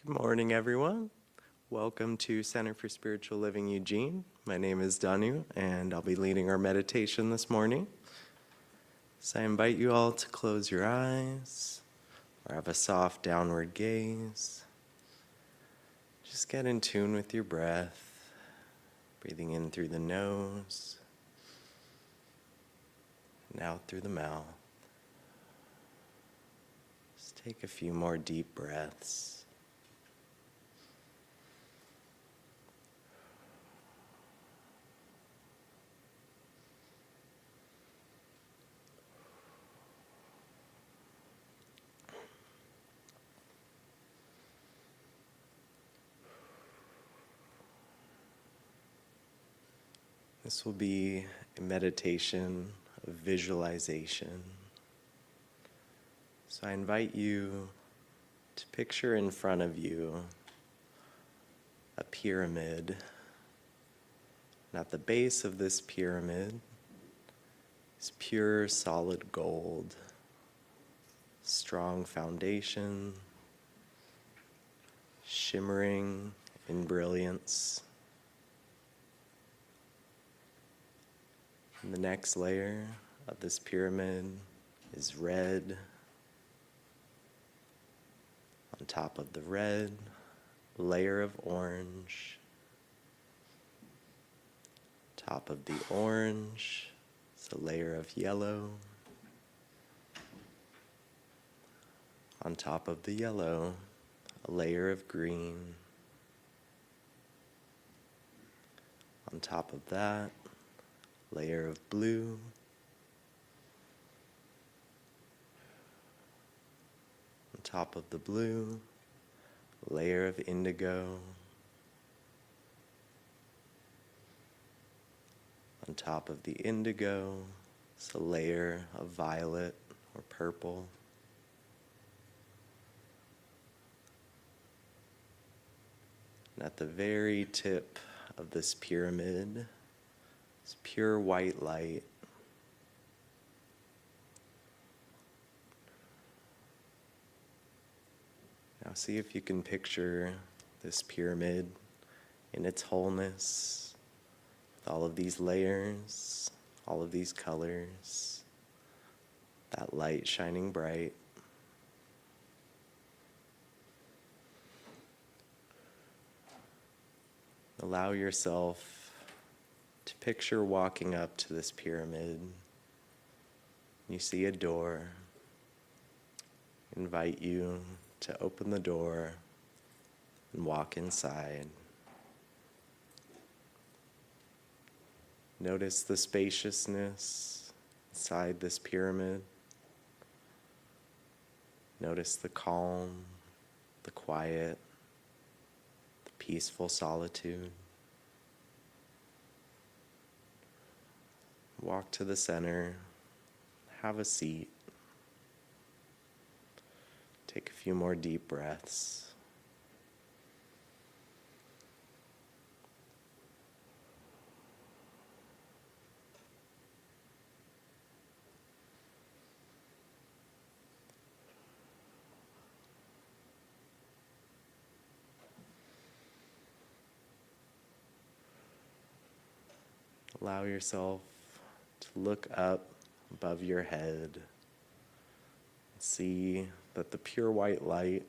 Good morning, everyone. Welcome to Center for Spiritual Living Eugene. My name is Danu, and I'll be leading our meditation this morning. So I invite you all to close your eyes or have a soft downward gaze. Just get in tune with your breath, breathing in through the nose and out through the mouth. Just take a few more deep breaths. This will be a meditation of visualization. So I invite you to picture in front of you a pyramid. And at the base of this pyramid is pure solid gold, strong foundation, shimmering in brilliance. And the next layer of this pyramid is red. On top of the red, a layer of orange. Top of the orange is a layer of yellow. On top of the yellow, a layer of green. On top of that, layer of blue. On top of the blue, layer of indigo. On top of the indigo is a layer of violet or purple. And at the very tip of this pyramid is pure white light. Now see if you can picture this pyramid in its wholeness, with all of these layers, all of these colors, that light shining bright. Allow yourself to picture walking up to this pyramid. You see a door. Invite you to open the door and walk inside. Notice the spaciousness inside this pyramid. Notice the calm, the quiet, the peaceful solitude. Walk to the center, have a seat. Take a few more deep breaths. Allow yourself to look up above your head. See that the pure white light,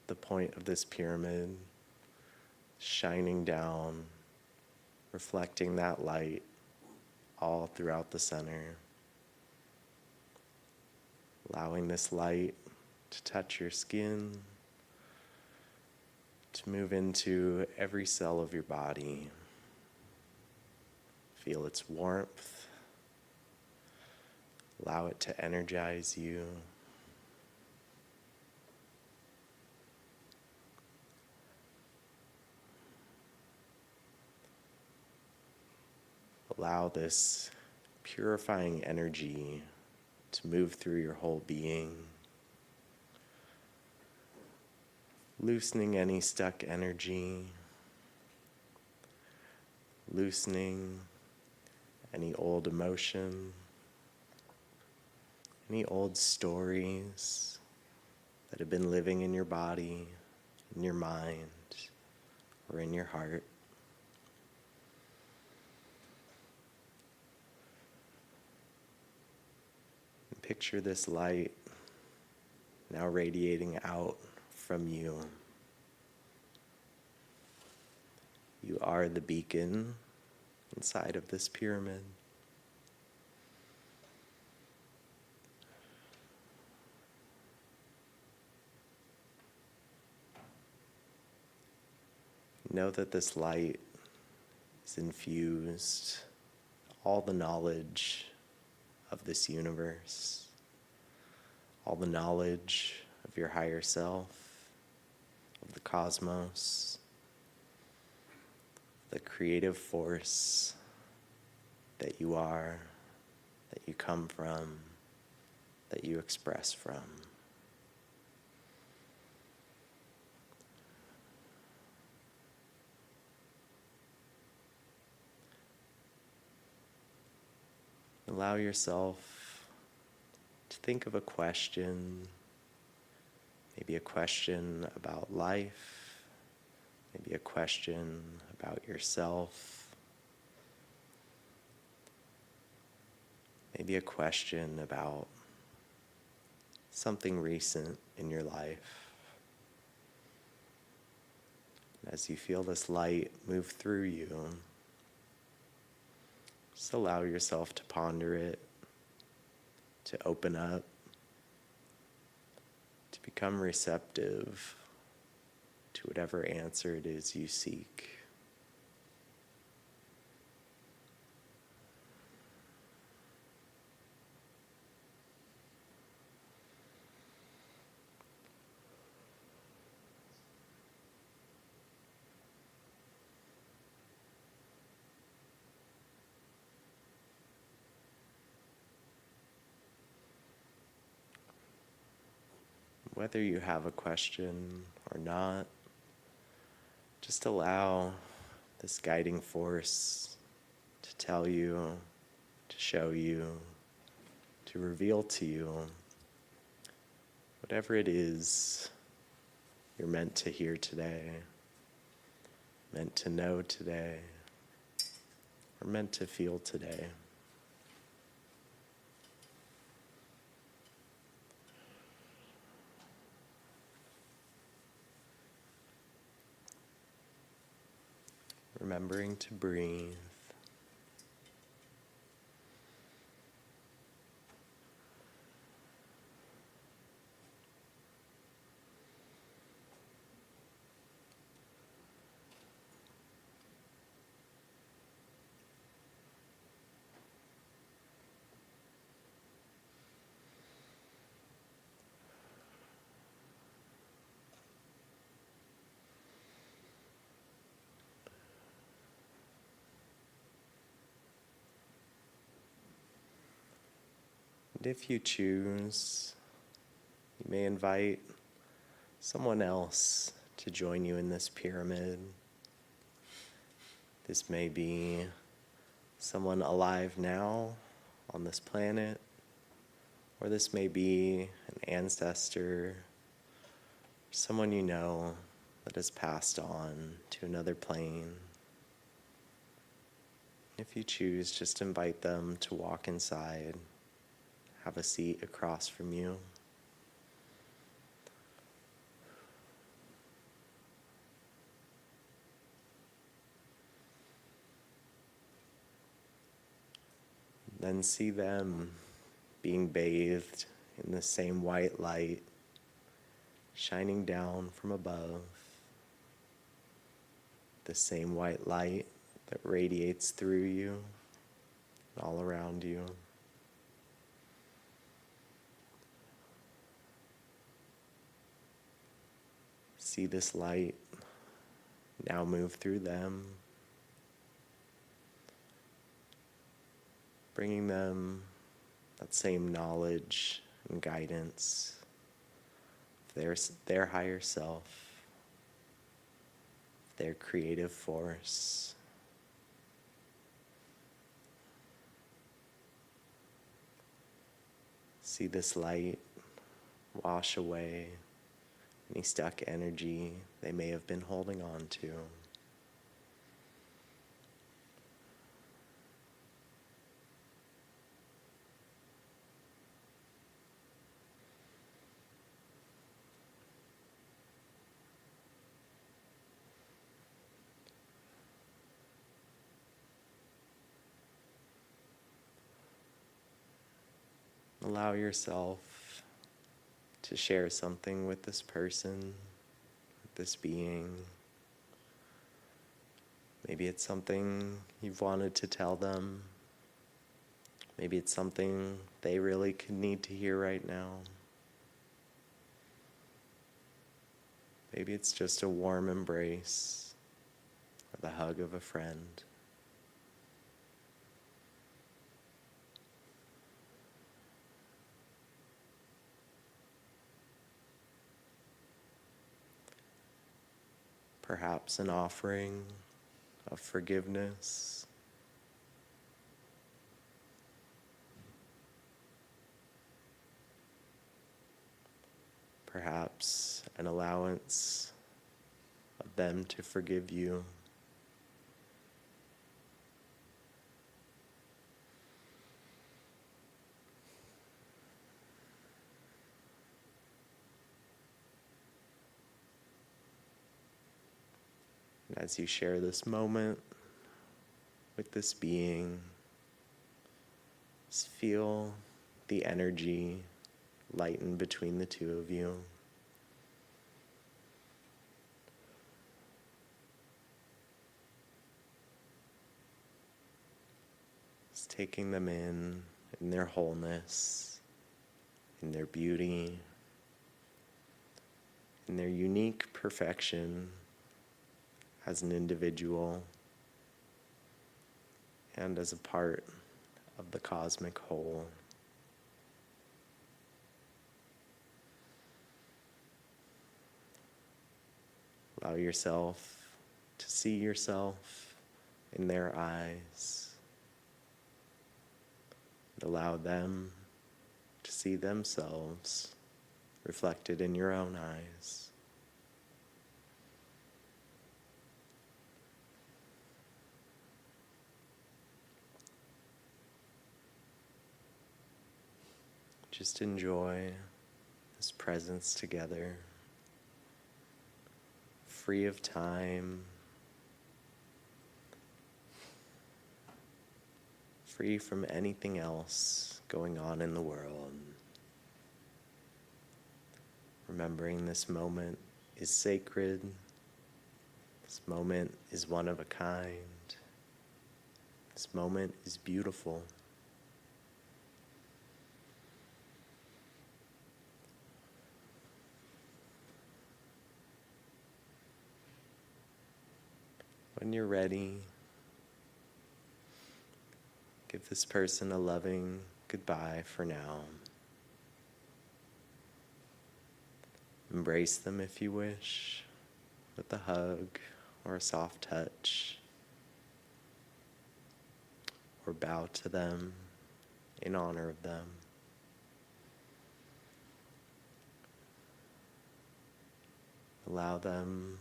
the point of this pyramid, shining down, reflecting that light all throughout the center. Allowing this light to touch your skin, to move into every cell of your body. Feel its warmth. Allow it to energize you. Allow this purifying energy to move through your whole being, loosening any stuck energy, loosening any old emotion, any old stories that have been living in your body, in your mind or in your heart. And picture this light now radiating out from you. You are the beacon inside of this pyramid. Know that this light is infused all the knowledge of this universe, all the knowledge of your higher self, of the cosmos, the creative force that you are, that you come from, that you express from. Allow yourself to think of a question, maybe a question about life, maybe a question about yourself, maybe a question about something recent in your life. As you feel this light move through you, just allow yourself to ponder it, to open up, to become receptive to whatever answer it is you seek. Whether you have a question or not, just allow this guiding force to tell you, to show you, to reveal to you whatever it is you're meant to hear today, meant to know today, or meant to feel today. Remembering to breathe. And if you choose, you may invite someone else to join you in this pyramid. This may be someone alive now on this planet, or this may be an ancestor, someone you know that has passed on to another plane. If you choose, just invite them to walk inside. Have a seat across from you. Then see them being bathed in the same white light shining down from above. The same white light that radiates through you and all around you. See this light now move through them, bringing them that same knowledge and guidance of their higher self, their creative force. See this light wash away any stuck energy they may have been holding on to. Allow yourself to share something with this person, with this being. Maybe it's something you've wanted to tell them. Maybe it's something they really could need to hear right now. Maybe it's just a warm embrace or the hug of a friend. Perhaps an offering of forgiveness. Perhaps an allowance of them to forgive you. And as you share this moment with this being, just feel the energy lighten between the two of you. Just taking them in their wholeness, in their beauty, in their unique perfection as an individual and as a part of the cosmic whole. Allow yourself to see yourself in their eyes. And allow them to see themselves reflected in your own eyes. Just enjoy this presence together, free of time, free from anything else going on in the world. Remembering this moment is sacred, this moment is one of a kind, this moment is beautiful. When you're ready, give this person a loving goodbye for now. Embrace them if you wish, with a hug or a soft touch, or bow to them in honor of them. Allow them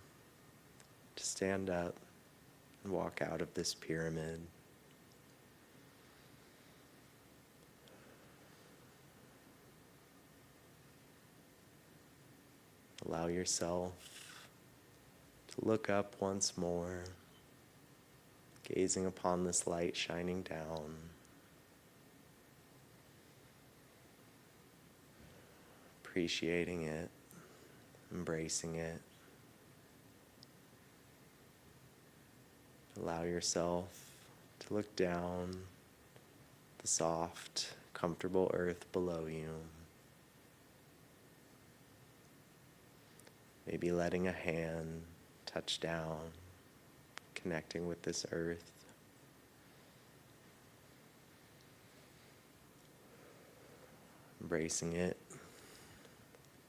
to stand up and walk out of this pyramid. Allow yourself to look up once more, gazing upon this light shining down. Appreciating it, embracing it. Allow yourself to look down the soft, comfortable earth below you. Maybe letting a hand touch down, connecting with this earth. Embracing it,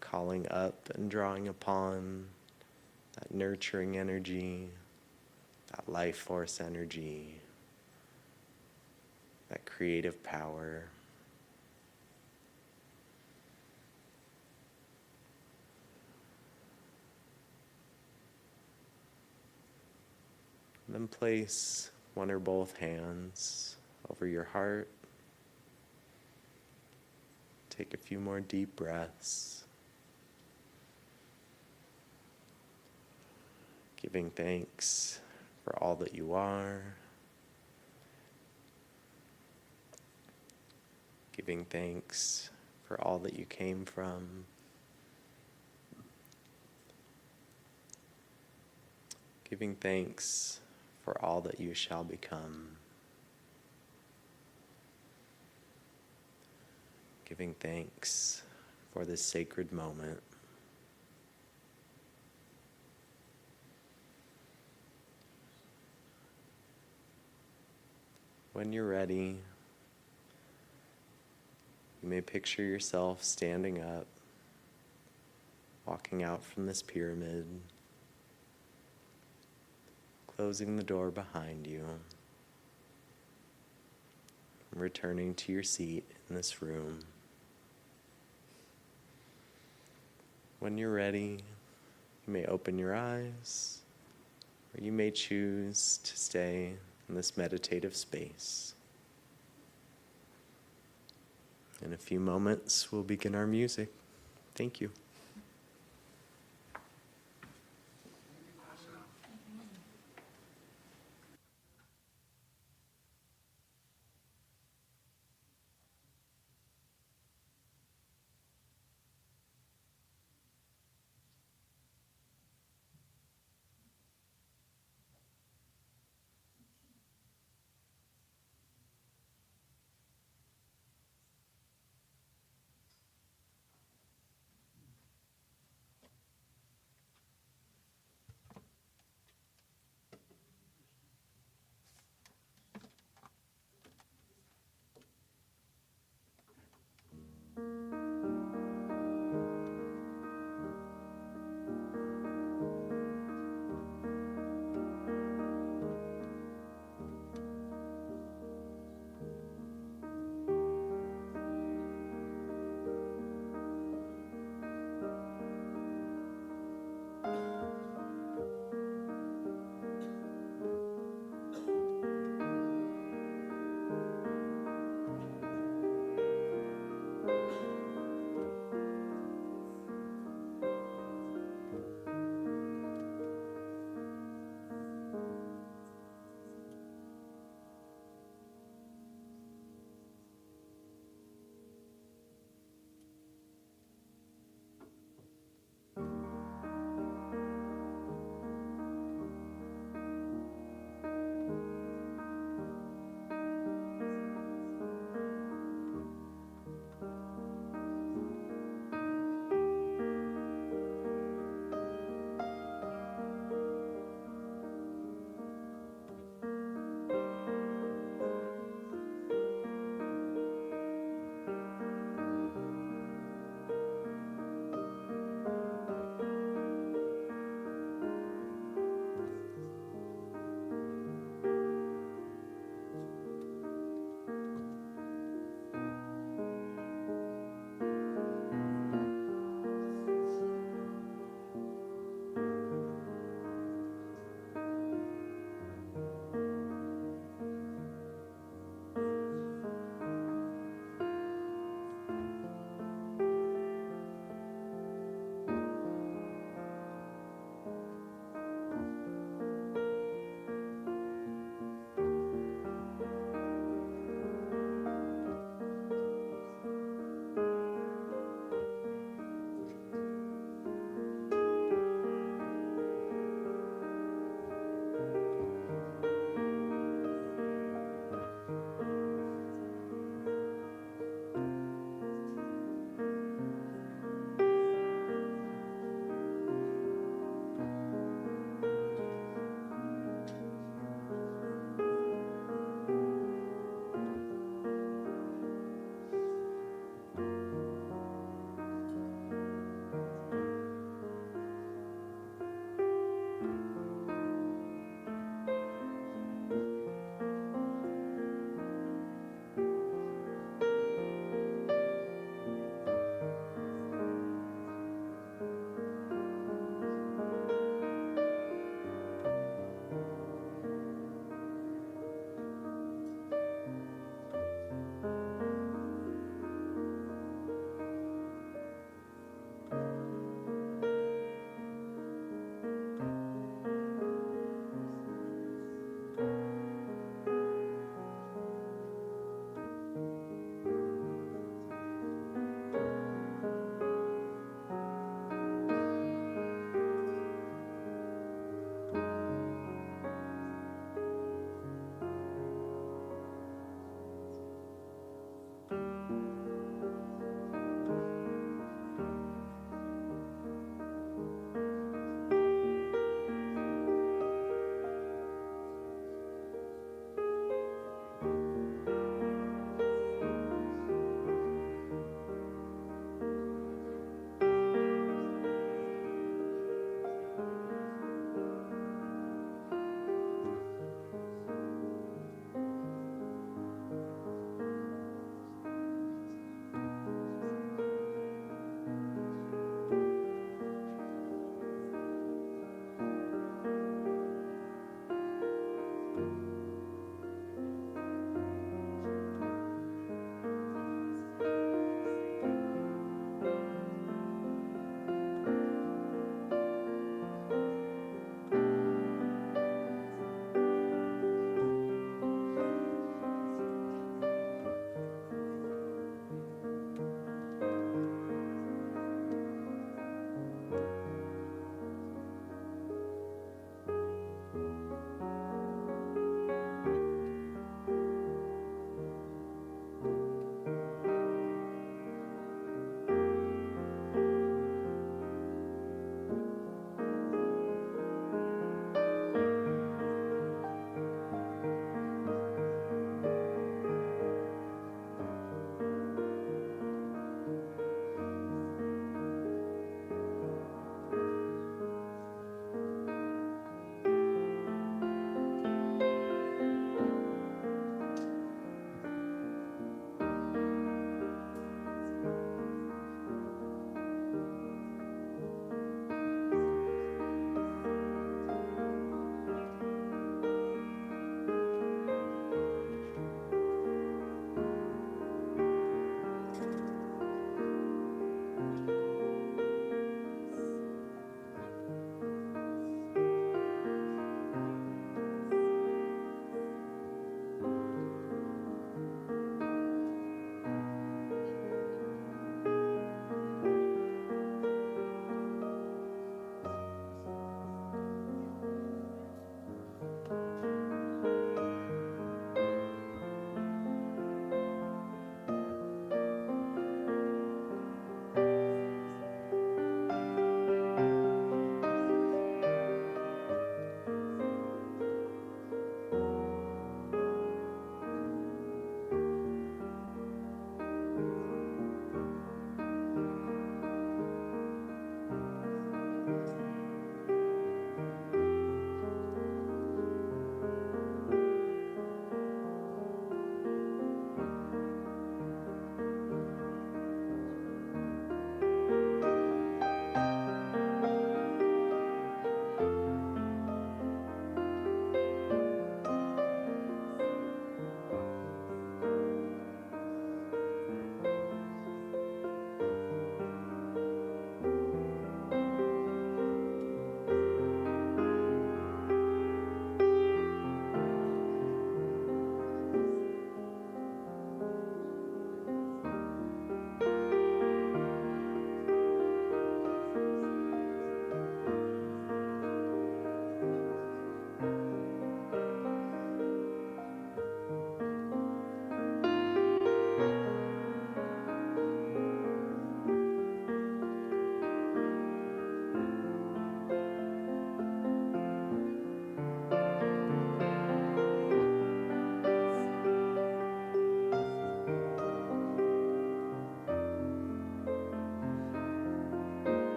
calling up and drawing upon that nurturing energy, that life force energy, that creative power. then place one or both hands over your heart. Take a few more deep breaths, giving thanks for all that you are, giving thanks for all that you came from, giving thanks for all that you shall become, giving thanks for this sacred moment. When you're ready, you may picture yourself standing up, walking out from this pyramid, closing the door behind you, and returning to your seat in this room. When you're ready, you may open your eyes, or you may choose to stay in this meditative space. In a few moments, we'll begin our music. Thank you.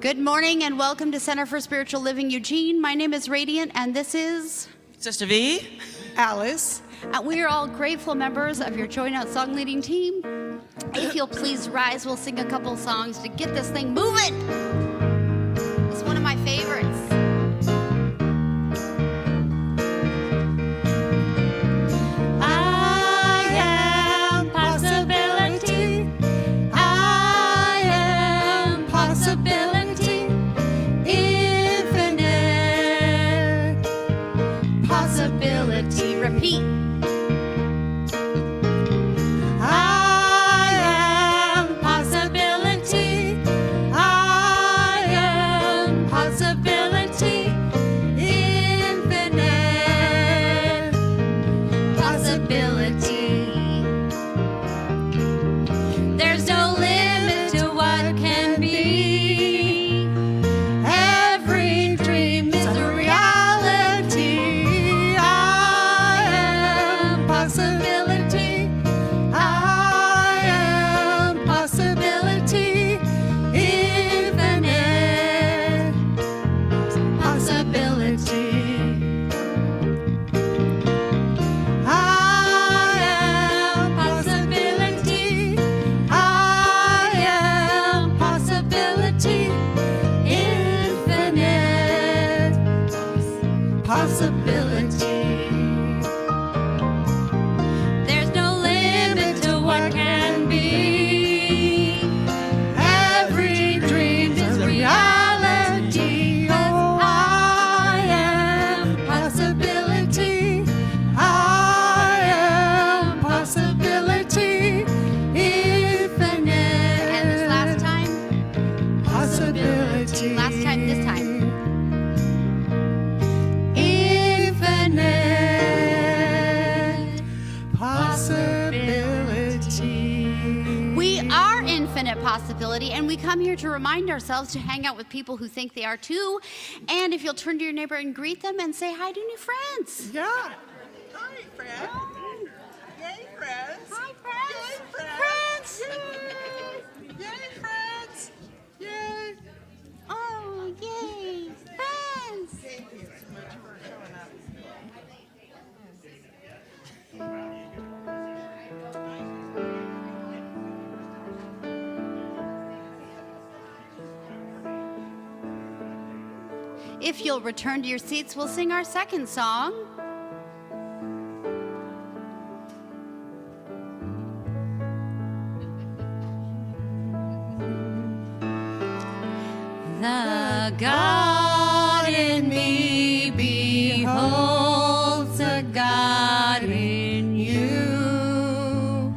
Good morning and welcome to Center for Spiritual Living Eugene. My name is Radiant and this is Sister V. Alice. And we are all grateful members of your Join Out song leading team. If you'll please rise, we'll sing a couple songs to get this thing moving. It's one of my favorites. Repeat. I am possibility. I am possibility. Infinite possibility. There's no limit to what can be. Every dream is a reality. Possibility, I am possibility, infinite possibility. I am possibility, I am possibility, infinite possibility. What can be. Every dream is a reality. Oh, I am possibility. I am possibility. Infinite. And this last time. Possibility. Last time, this time. Infinite possibility. We are infinite possibility, and we come here to remind ourselves to hang out with people who think they are too. And if you'll turn to your neighbor and greet them and say hi to new friends. Yeah. Hi, friends. Yay, friends. Hi, friends. Yay, friends. Yay, friends. Yay. Oh, yay, friends. Thank you so much for showing up. If you'll return to your seats, we'll sing our second song. The God in me beholds the God in you.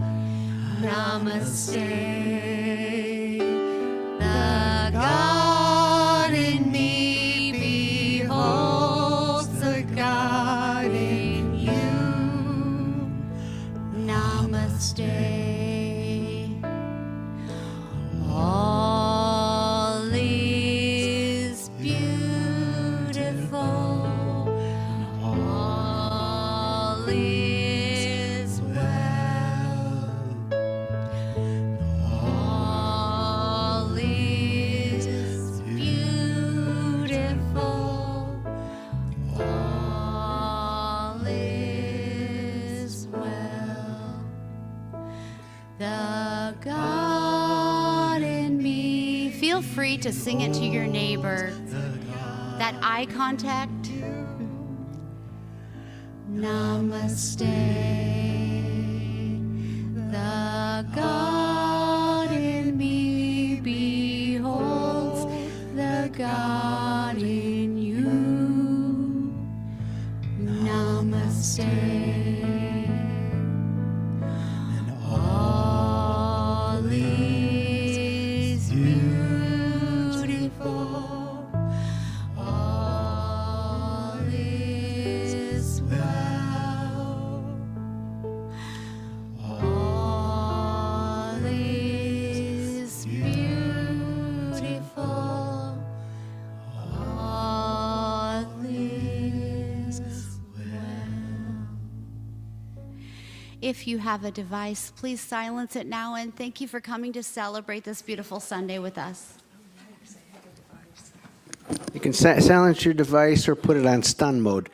Namaste. The God in me beholds the God in you. Namaste. All is beautiful. All is well. All is beautiful. All is well. The God in me. Feel free to sing it to your neighbor. That eye contact. Namaste. The God in me beholds the God in you. Namaste. All is beautiful. All is well. All is beautiful. All is well. If you have a device, please silence it now, and thank you for coming to celebrate this beautiful Sunday with us. can silence your device or put it on stun mode.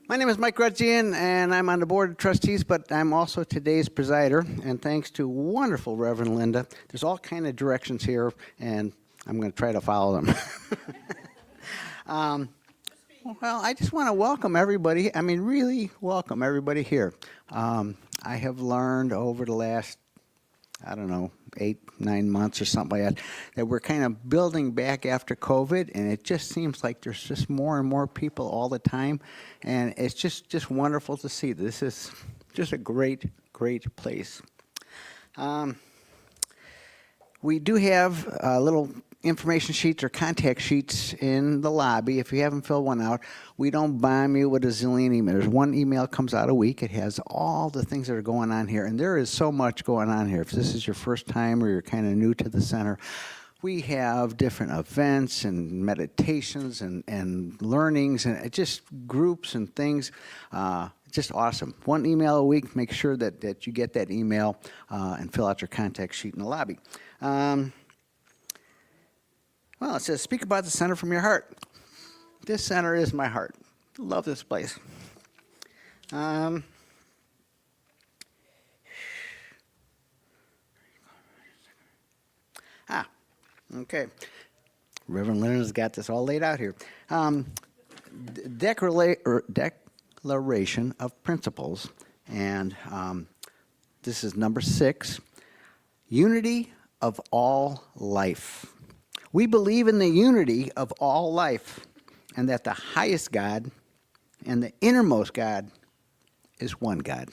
My name is Mike Grutzian, and I'm on the board of trustees, but I'm also today's presider. And thanks to wonderful Reverend Linda, there's all kind of directions here, and I'm going to try to follow them. Well, I just want to welcome everybody. I mean, really welcome everybody here. I have learned over the last, 8-9 months or something like that, that we're kind of building back after COVID, and it just seems like there's just more and more people all the time, and it's just wonderful to see. This is just a great place. We do have little information sheets or contact sheets in the lobby. If you haven't filled one out, we don't bomb you with a zillion emails. One email comes out a week. It has all the things that are going on here, and there is so much going on here. If this is your first time or you're kind of new to the center, we have different events and meditations and learnings and just groups and things. Just awesome. One email a week. Make sure that you get that email and fill out your contact sheet in the lobby. Well, it says, speak about the center from your heart. This center is my heart. Love this place. Okay. Reverend Leonard's got this all laid out here. Declaration of Principles, and this is number 6, unity of all life. We believe in the unity of all life, and that the highest God and the innermost God is one God.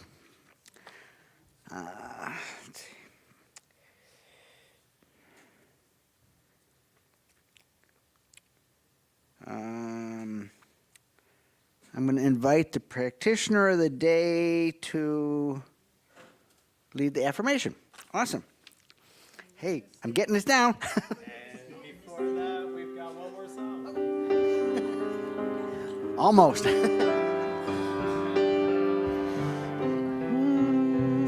I'm going to invite the practitioner of the day to lead the affirmation. Awesome. Hey, I'm getting this down. And before that, we've got one more song. Almost.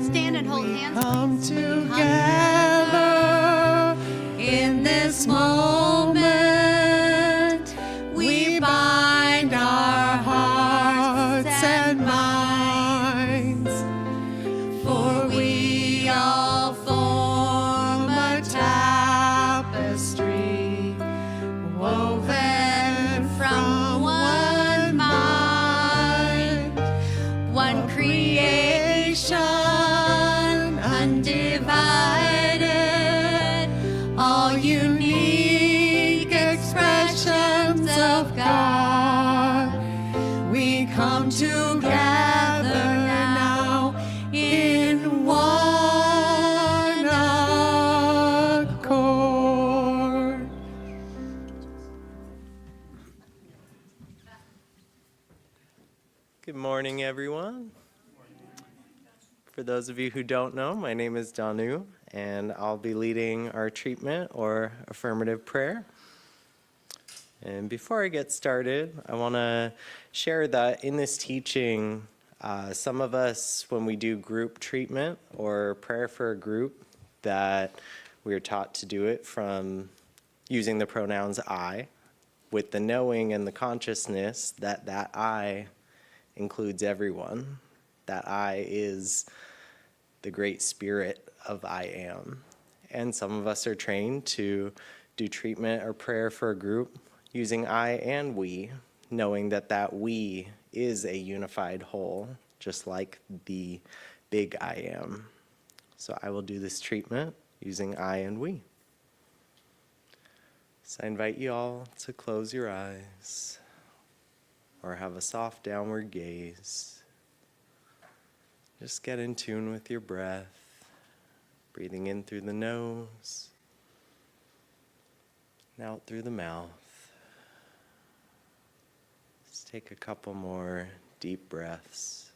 Stand and hold hands. Come together in this moment. We bind our hearts and minds, for we all form a tapestry woven from one mind, one creation, undivided, all unique expressions of God. We come together now in one accord. Good morning, everyone. For those of you who don't know, my name is Danu, and I'll be leading our treatment or affirmative prayer. And before I get started, I want to share that in this teaching, some of us, when we do group treatment or prayer for a group, that we are taught to do it from using the pronouns I, with the knowing and the consciousness that that I includes everyone. That I is the great spirit of I am. And some of us are trained to do treatment or prayer for a group using I and we, knowing that that we is a unified whole, just like the big I am. So I will do this treatment using I and we. So I invite you all to close your eyes or have a soft downward gaze. Just get in tune with your breath, breathing in through the nose and out through the mouth. Let's take a couple more deep breaths.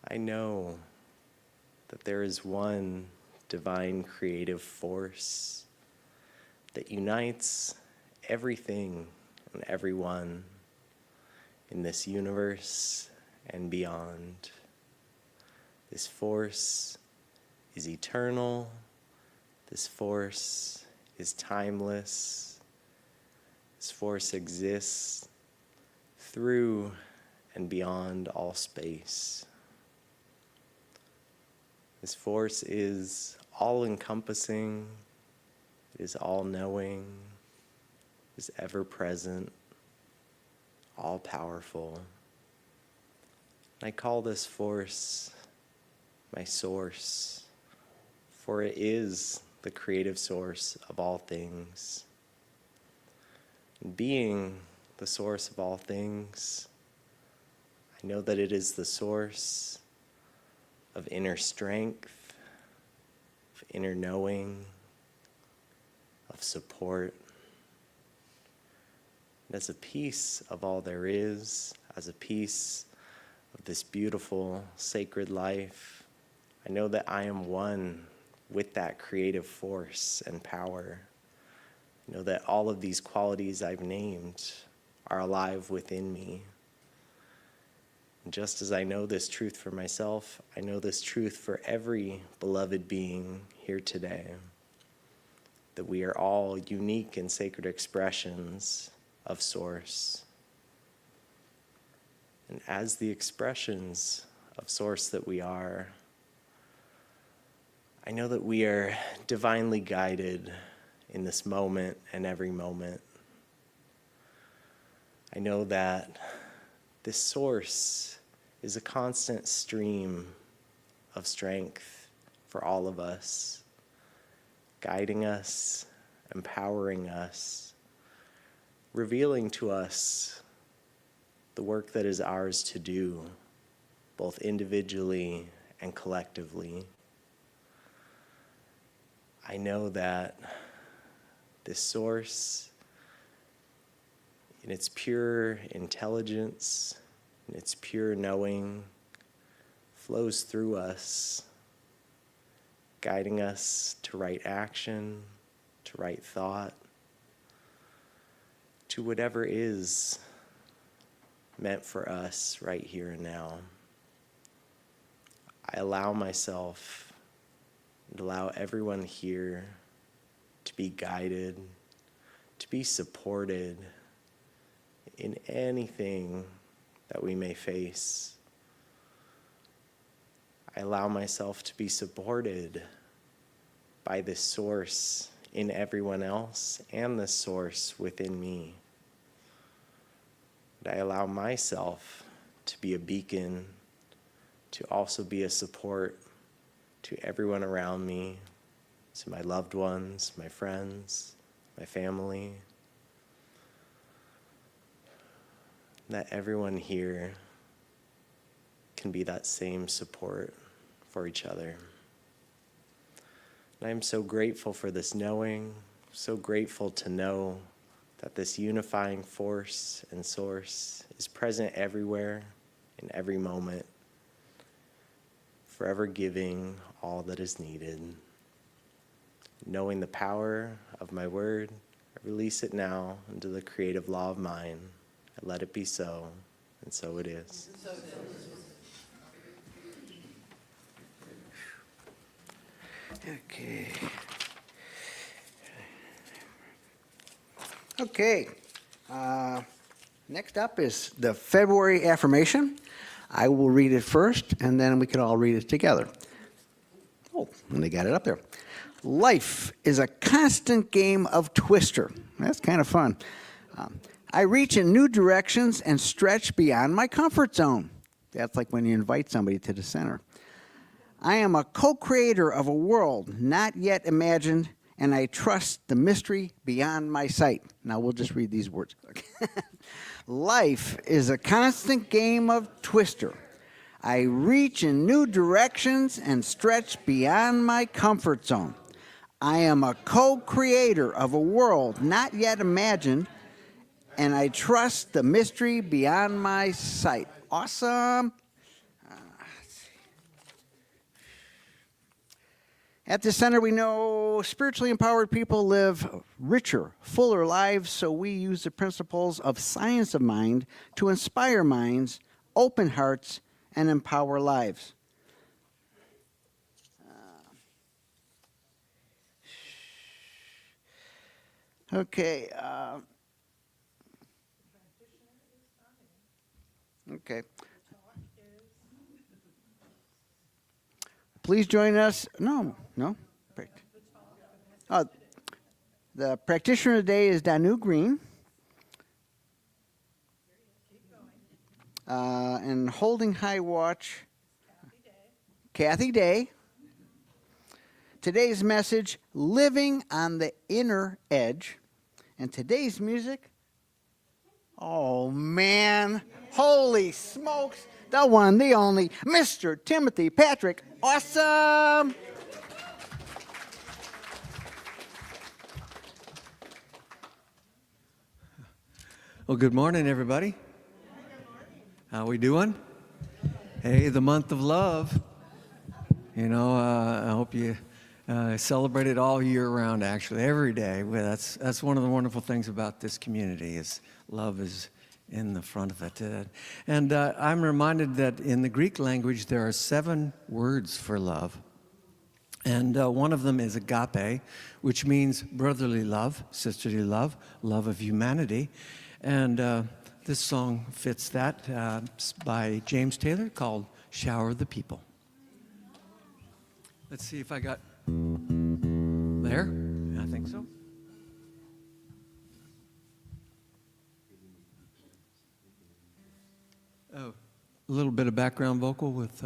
I know that there is one divine creative force that unites everything on everyone in this universe and beyond. This force is eternal. This force is timeless. This force exists through and beyond all space. This force is all-encompassing. It is all-knowing. It is ever-present, all-powerful. I call this force my source, for it is the creative source of all things. And being the source of all things, I know that it is the source of inner strength, of inner knowing, of support. And as a piece of all there is, as a piece of this beautiful, sacred life, I know that I am one with that creative force and power. I know that all of these qualities I've named are alive within me. And just as I know this truth for myself, I know this truth for every beloved being here today, that we are all unique and sacred expressions of Source. And as the expressions of Source that we are, I know that we are divinely guided in this moment and every moment. I know that this Source is a constant stream of strength for all of us, guiding us, empowering us, revealing to us the work that is ours to do, both individually and collectively. I know that this Source, in its pure intelligence, in its pure knowing, flows through us, guiding us to right action, to right thought, to whatever is meant for us right here and now. I allow myself and allow everyone here to be guided, to be supported in anything that we may face. I allow myself to be supported by this Source in everyone else and the Source within me. And I allow myself to be a beacon, to also be a support to everyone around me, to my loved ones, my friends, my family. That everyone here can be that same support for each other. And I am so grateful for this knowing, so grateful to know that this unifying force and Source is present everywhere, in every moment, forever giving all that is needed. Knowing the power of my word, I release it now into the creative law of mind. I let it be so, and so it is. Okay. Okay. Next up is the February affirmation. I will read it first, and then we can all read it together. Oh, and they got it up there. Life is a constant game of twister. That's kind of fun. I reach in new directions and stretch beyond my comfort zone. That's like when you invite somebody to the center. I am a co-creator of a world not yet imagined, and I trust the mystery beyond my sight. Now we'll just read these words. Life is a constant game of twister. I reach in new directions and stretch beyond my comfort zone. I am a co-creator of a world not yet imagined, and I trust the mystery beyond my sight. Awesome. At the center, we know spiritually empowered people live richer, fuller lives, so we use the principles of science of mind to inspire minds, open hearts, and empower lives. Okay. Okay. Please join us. No. The practitioner today is Danu Green. And holding high watch, Kathy Day. Today's message, living on the inner edge. And today's music, oh man, holy smokes, the one, the only, Mr. Timothy Patrick. Awesome. Well, good morning, everybody. How we doing? Hey, the month of love. You know, I hope you celebrate it all year round, actually, every day. Well, that's one of the wonderful things about this community is love is in the front of it. And I'm reminded that in the Greek language, there are 7 words for love. And one of them is agape, which means brotherly love, sisterly love, love of humanity. And this song fits that. It's by James Taylor called Shower the People. Let's see if I got there. I think so. Oh, a little bit of background vocal with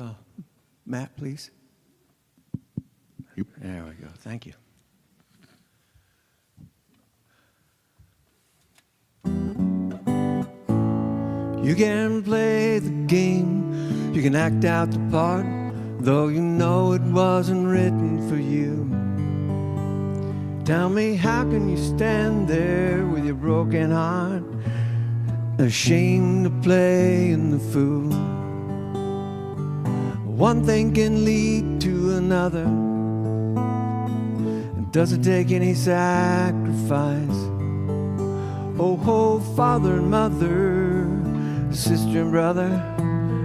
Matt, please. Yep. There we go. Thank you. You can play the game, you can act out the part, though you know it wasn't written for you. Tell me, how can you stand there with your broken heart, ashamed to play in the fool? One thing can lead to another. Does it take any sacrifice? Oh, father and mother, sister and brother,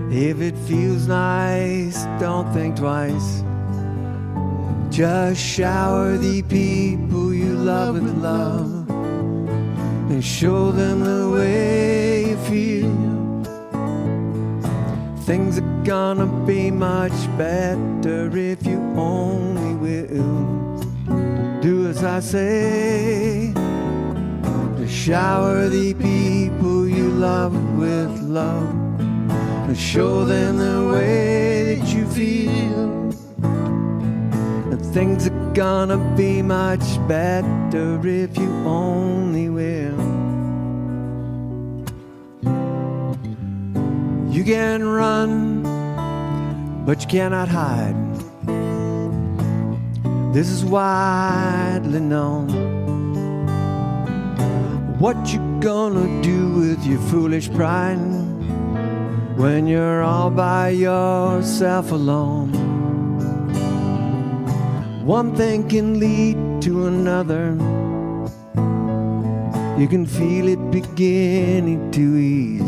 if it feels nice, don't think twice. Just shower the people you love with love and show them the way you feel. Things are gonna be much better if you only will do as I say. To shower the people you love with love and show them the way that you feel. And things are gonna be much better if you only will. You can run, but you cannot hide. This is widely known. What you gonna do with your foolish pride when you're all by yourself alone? One thing can lead to another. You can feel it beginning to ease.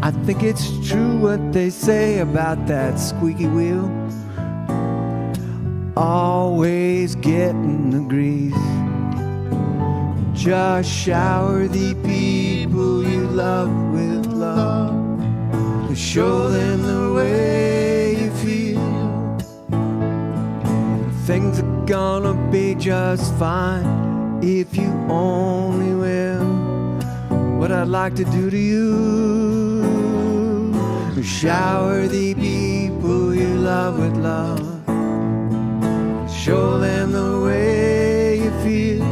I think it's true what they say about that squeaky wheel, always getting the grease. Just shower the people you love with love to show them the way you feel. Things are gonna be just fine if you only will. What I'd like to do to you, shower the people you love with love, show them the way you feel.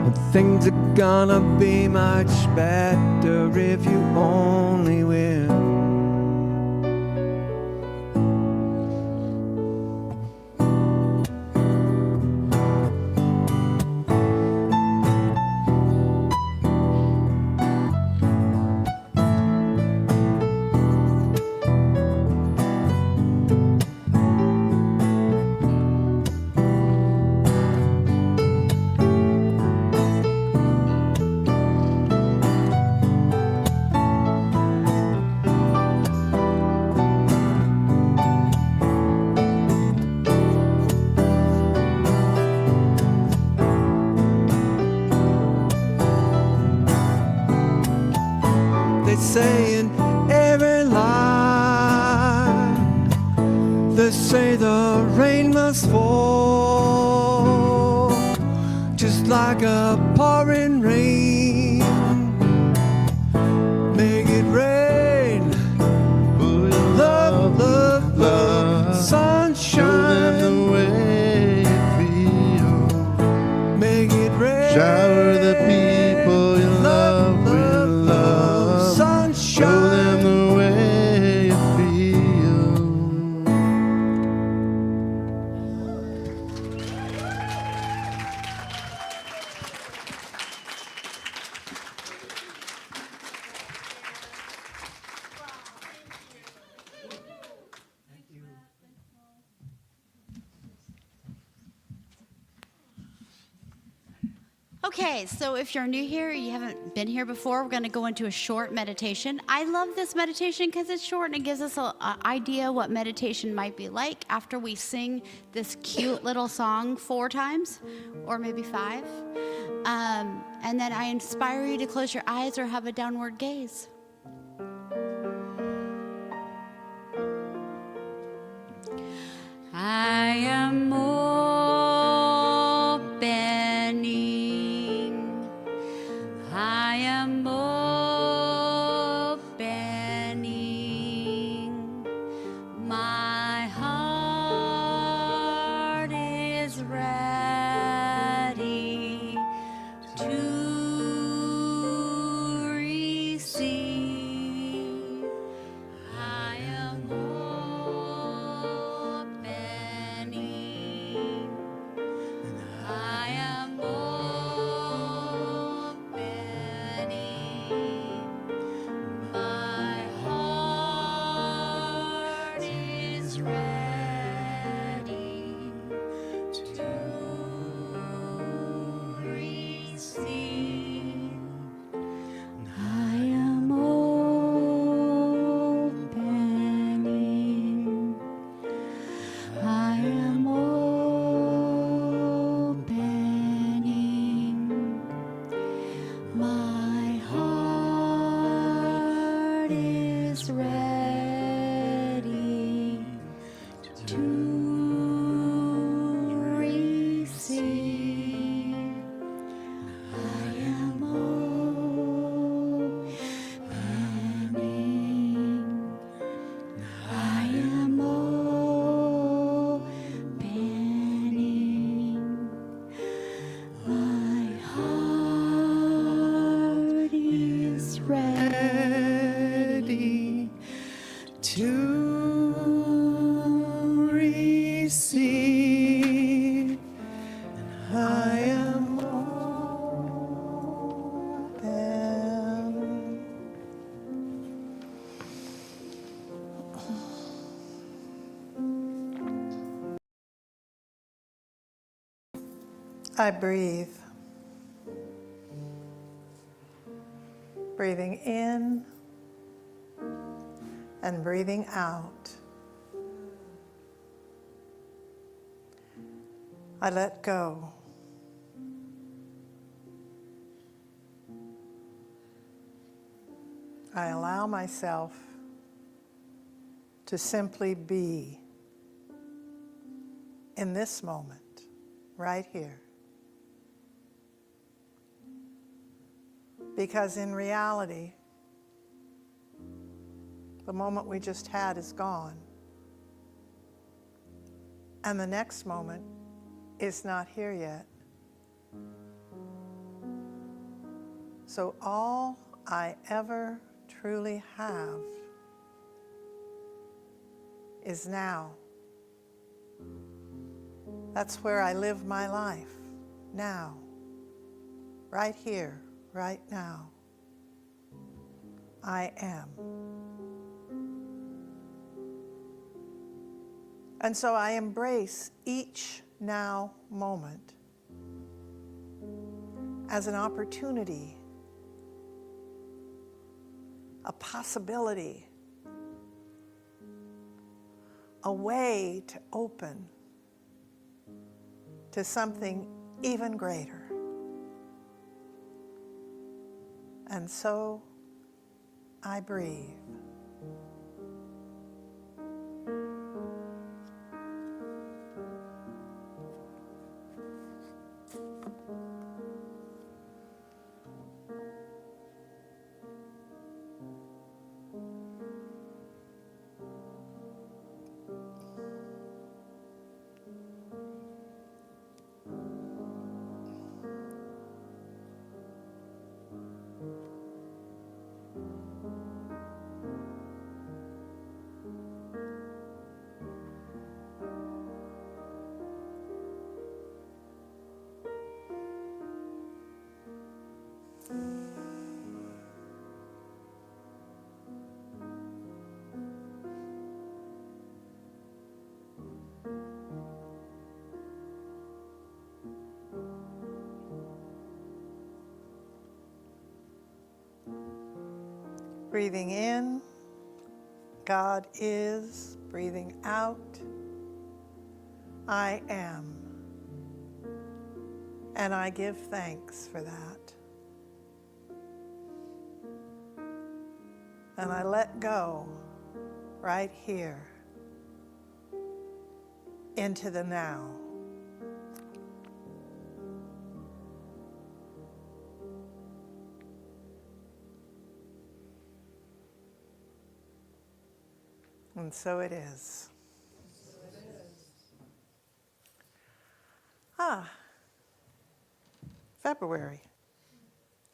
And things are gonna be much better if you only will. just say the rain must fall, just like a pouring rain. Make it rain, love, love, love, sunshine. the way you feel. Make it rain. Shower the people you love with love. Sunshine. Show them the way you feel. Okay, so if you're new here, you haven't been here before, we're going to go into a short meditation. I love this meditation because it's short and it gives us an idea what meditation might be like after we sing this cute little song 4 times, or maybe 5. And then I inspire you to close your eyes or have a downward gaze. I am opening. I am opening. My heart is ready to receive. I am opening. I am opening. My heart is ready to receive. I am opening. I am opening. My heart is ready to receive. I am opening. I am opening. My heart is ready to receive. I am open. I breathe. Breathing in and breathing out. I let go. I allow myself to simply be in this moment, right here. Because in reality, the moment we just had is gone. And the next moment is not here yet. So all I ever truly have is now. That's where I live my life, now. Right here, right now. I am. And so I embrace each now moment as an opportunity, a possibility, a way to open to something even greater. And so I breathe. breathing in. God is breathing out. I am. And I give thanks for that. And I let go right here into the now. And so it is. February.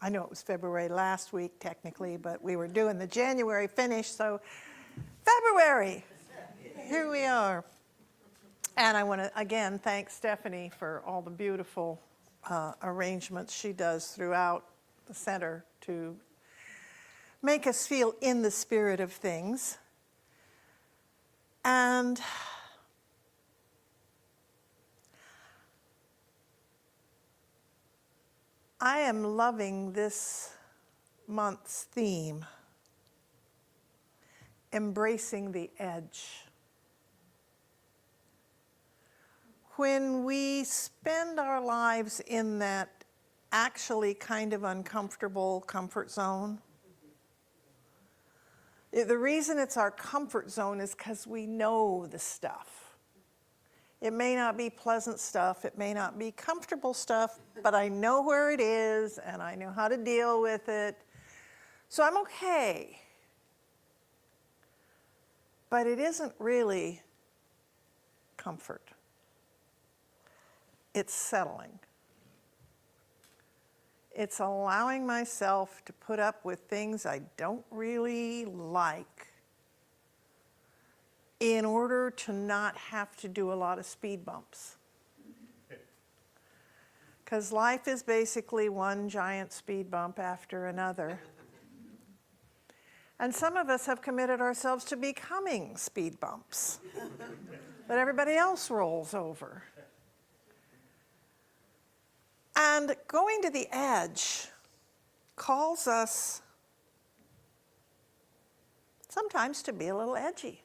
I know it was February last week technically, but we were doing the January finish, so February. Here we are. And I want to again thank Stephanie for all the beautiful arrangements she does throughout the center to make us feel in the spirit of things. And I am loving this month's theme, embracing the edge. When we spend our lives in that actually kind of uncomfortable comfort zone, the reason it's our comfort zone is because we know the stuff. It may not be pleasant stuff, it may not be comfortable stuff, but I know where it is and I know how to deal with it. So I'm okay. But it isn't really comfort. It's settling. It's allowing myself to put up with things I don't really like in order to not have to do a lot of speed bumps. Because life is basically one giant speed bump after another. And some of us have committed ourselves to becoming speed bumps that everybody else rolls over. And going to the edge calls us sometimes to be a little edgy,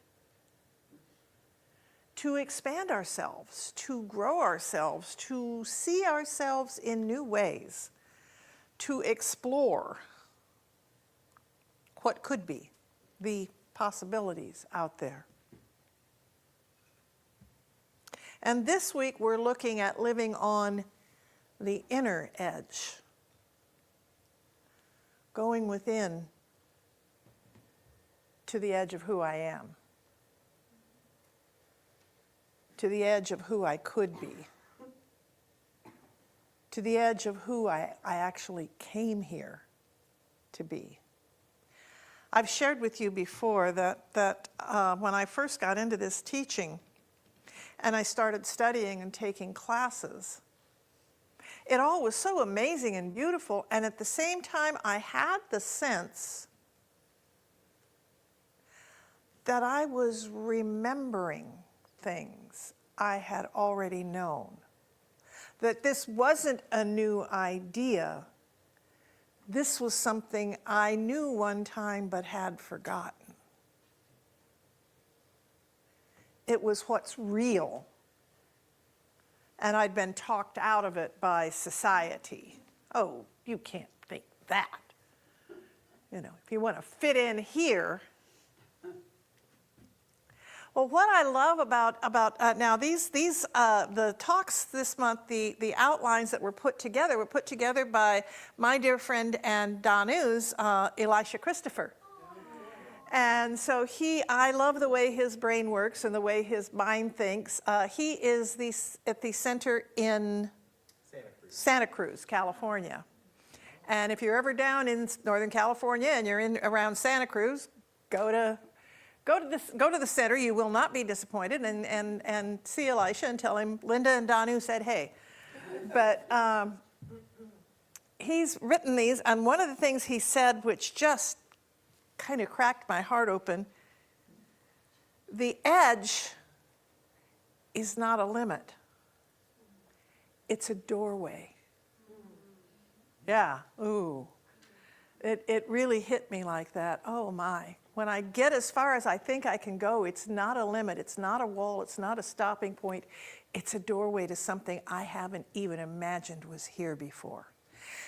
to expand ourselves, to grow ourselves, to see ourselves in new ways, to explore what could be, the possibilities out there. And this week we're looking at living on the inner edge, going within to the edge of who I am, to the edge of who I could be, to the edge of who I actually came here to be. I've shared with you before that when I first got into this teaching and I started studying and taking classes, it all was so amazing and beautiful, and at the same time I had the sense that I was remembering things I had already known. That this wasn't a new idea. This was something I knew one time but had forgotten. It was what's real. And I'd been talked out of it by society. Oh, you can't think that. You know, if you want to fit in here. Well, what I love about now the talks this month, the outlines that were put together by my dear friend and Danu's Elisha Christopher. And so I love the way his brain works and the way his mind thinks. He is at the center in Santa Cruz, California. And if you're ever down in Northern California and you're around Santa Cruz, go to the center. You will not be disappointed, and see Elisha and tell him Linda and Danu said hey. But he's written these, and one of the things he said, which just kind of cracked my heart open, the edge is not a limit. It's a doorway. Yeah, ooh. It really hit me like that. Oh my. When I get as far as I think I can go, it's not a limit, it's not a wall, it's not a stopping point. It's a doorway to something I haven't even imagined was here before.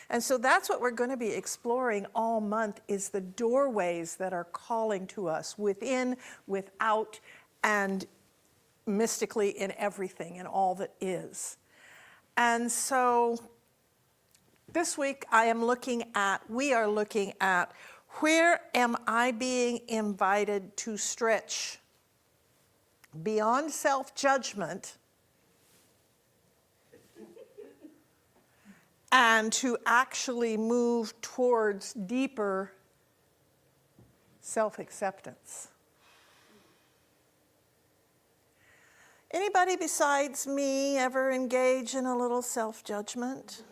And so that's what we're going to be exploring all month, is the doorways that are calling to us within, without, and mystically in everything, in all that is. And so this week we are looking at, where am I being invited to stretch beyond self-judgment and to actually move towards deeper self-acceptance? Anybody besides me ever engage in a little self-judgment?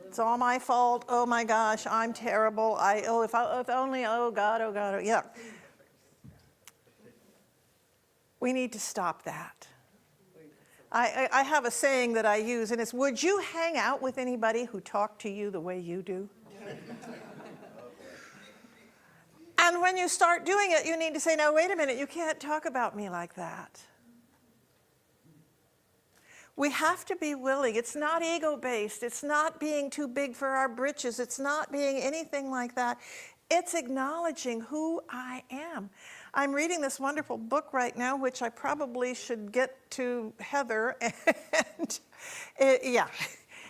It's all my fault. Oh my gosh, I'm terrible. If only, oh God, yeah. We need to stop that. I have a saying that I use, and it's, would you hang out with anybody who talked to you the way you do? And when you start doing it, you need to say, no, wait a minute, you can't talk about me like that. We have to be willing. It's not ego-based. It's not being too big for our britches. It's not being anything like that. It's acknowledging who I am. I'm reading this wonderful book right now, which I probably should get to Heather. And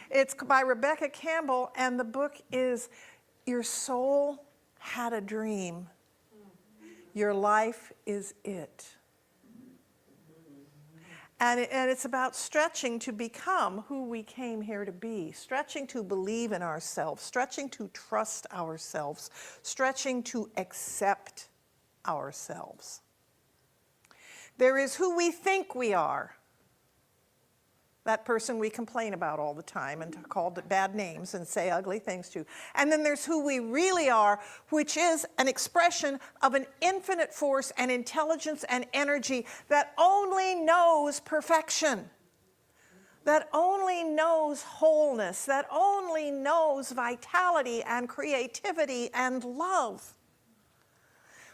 it's by Rebecca Campbell, and the book is Your Soul Had a Dream. Your life is it. And it's about stretching to become who we came here to be, stretching to believe in ourselves, stretching to trust ourselves, stretching to accept ourselves. There is who we think we are, that person we complain about all the time and call bad names and say ugly things to. And then there's who we really are, which is an expression of an infinite force and intelligence and energy that only knows perfection, that only knows wholeness, that only knows vitality and creativity and love.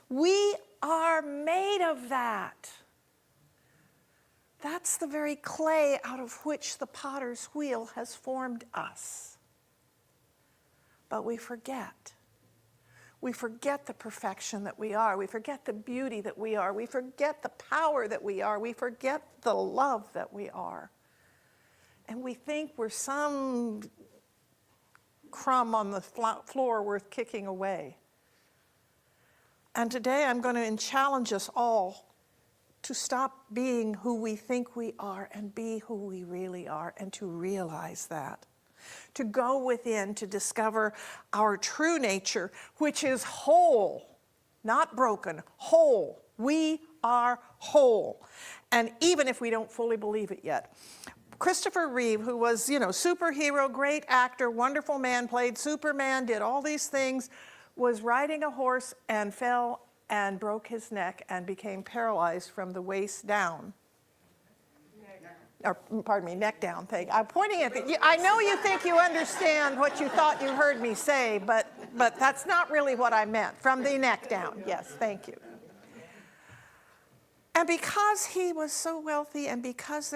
We are made of that. That's the very clay out of which the potter's wheel has formed us. But we forget. We forget the perfection that we are. We forget the beauty that we are. We forget the power that we are. We forget the love that we are. And we think we're some crumb on the floor worth kicking away. And today I'm going to challenge us all to stop being who we think we are and be who we really are, and to realize that. To go within to discover our true nature, which is whole, not broken, whole. We are whole. And even if we don't fully believe it yet. Christopher Reeve, who was, superhero, great actor, wonderful man, played Superman, did all these things, was riding a horse and fell and broke his neck and became paralyzed from the waist down. Or, pardon me, neck down. I'm pointing at the, I know you think you understand what you thought you heard me say, but that's not really what I meant. From the neck down. Yes, thank you. And because he was so wealthy, and because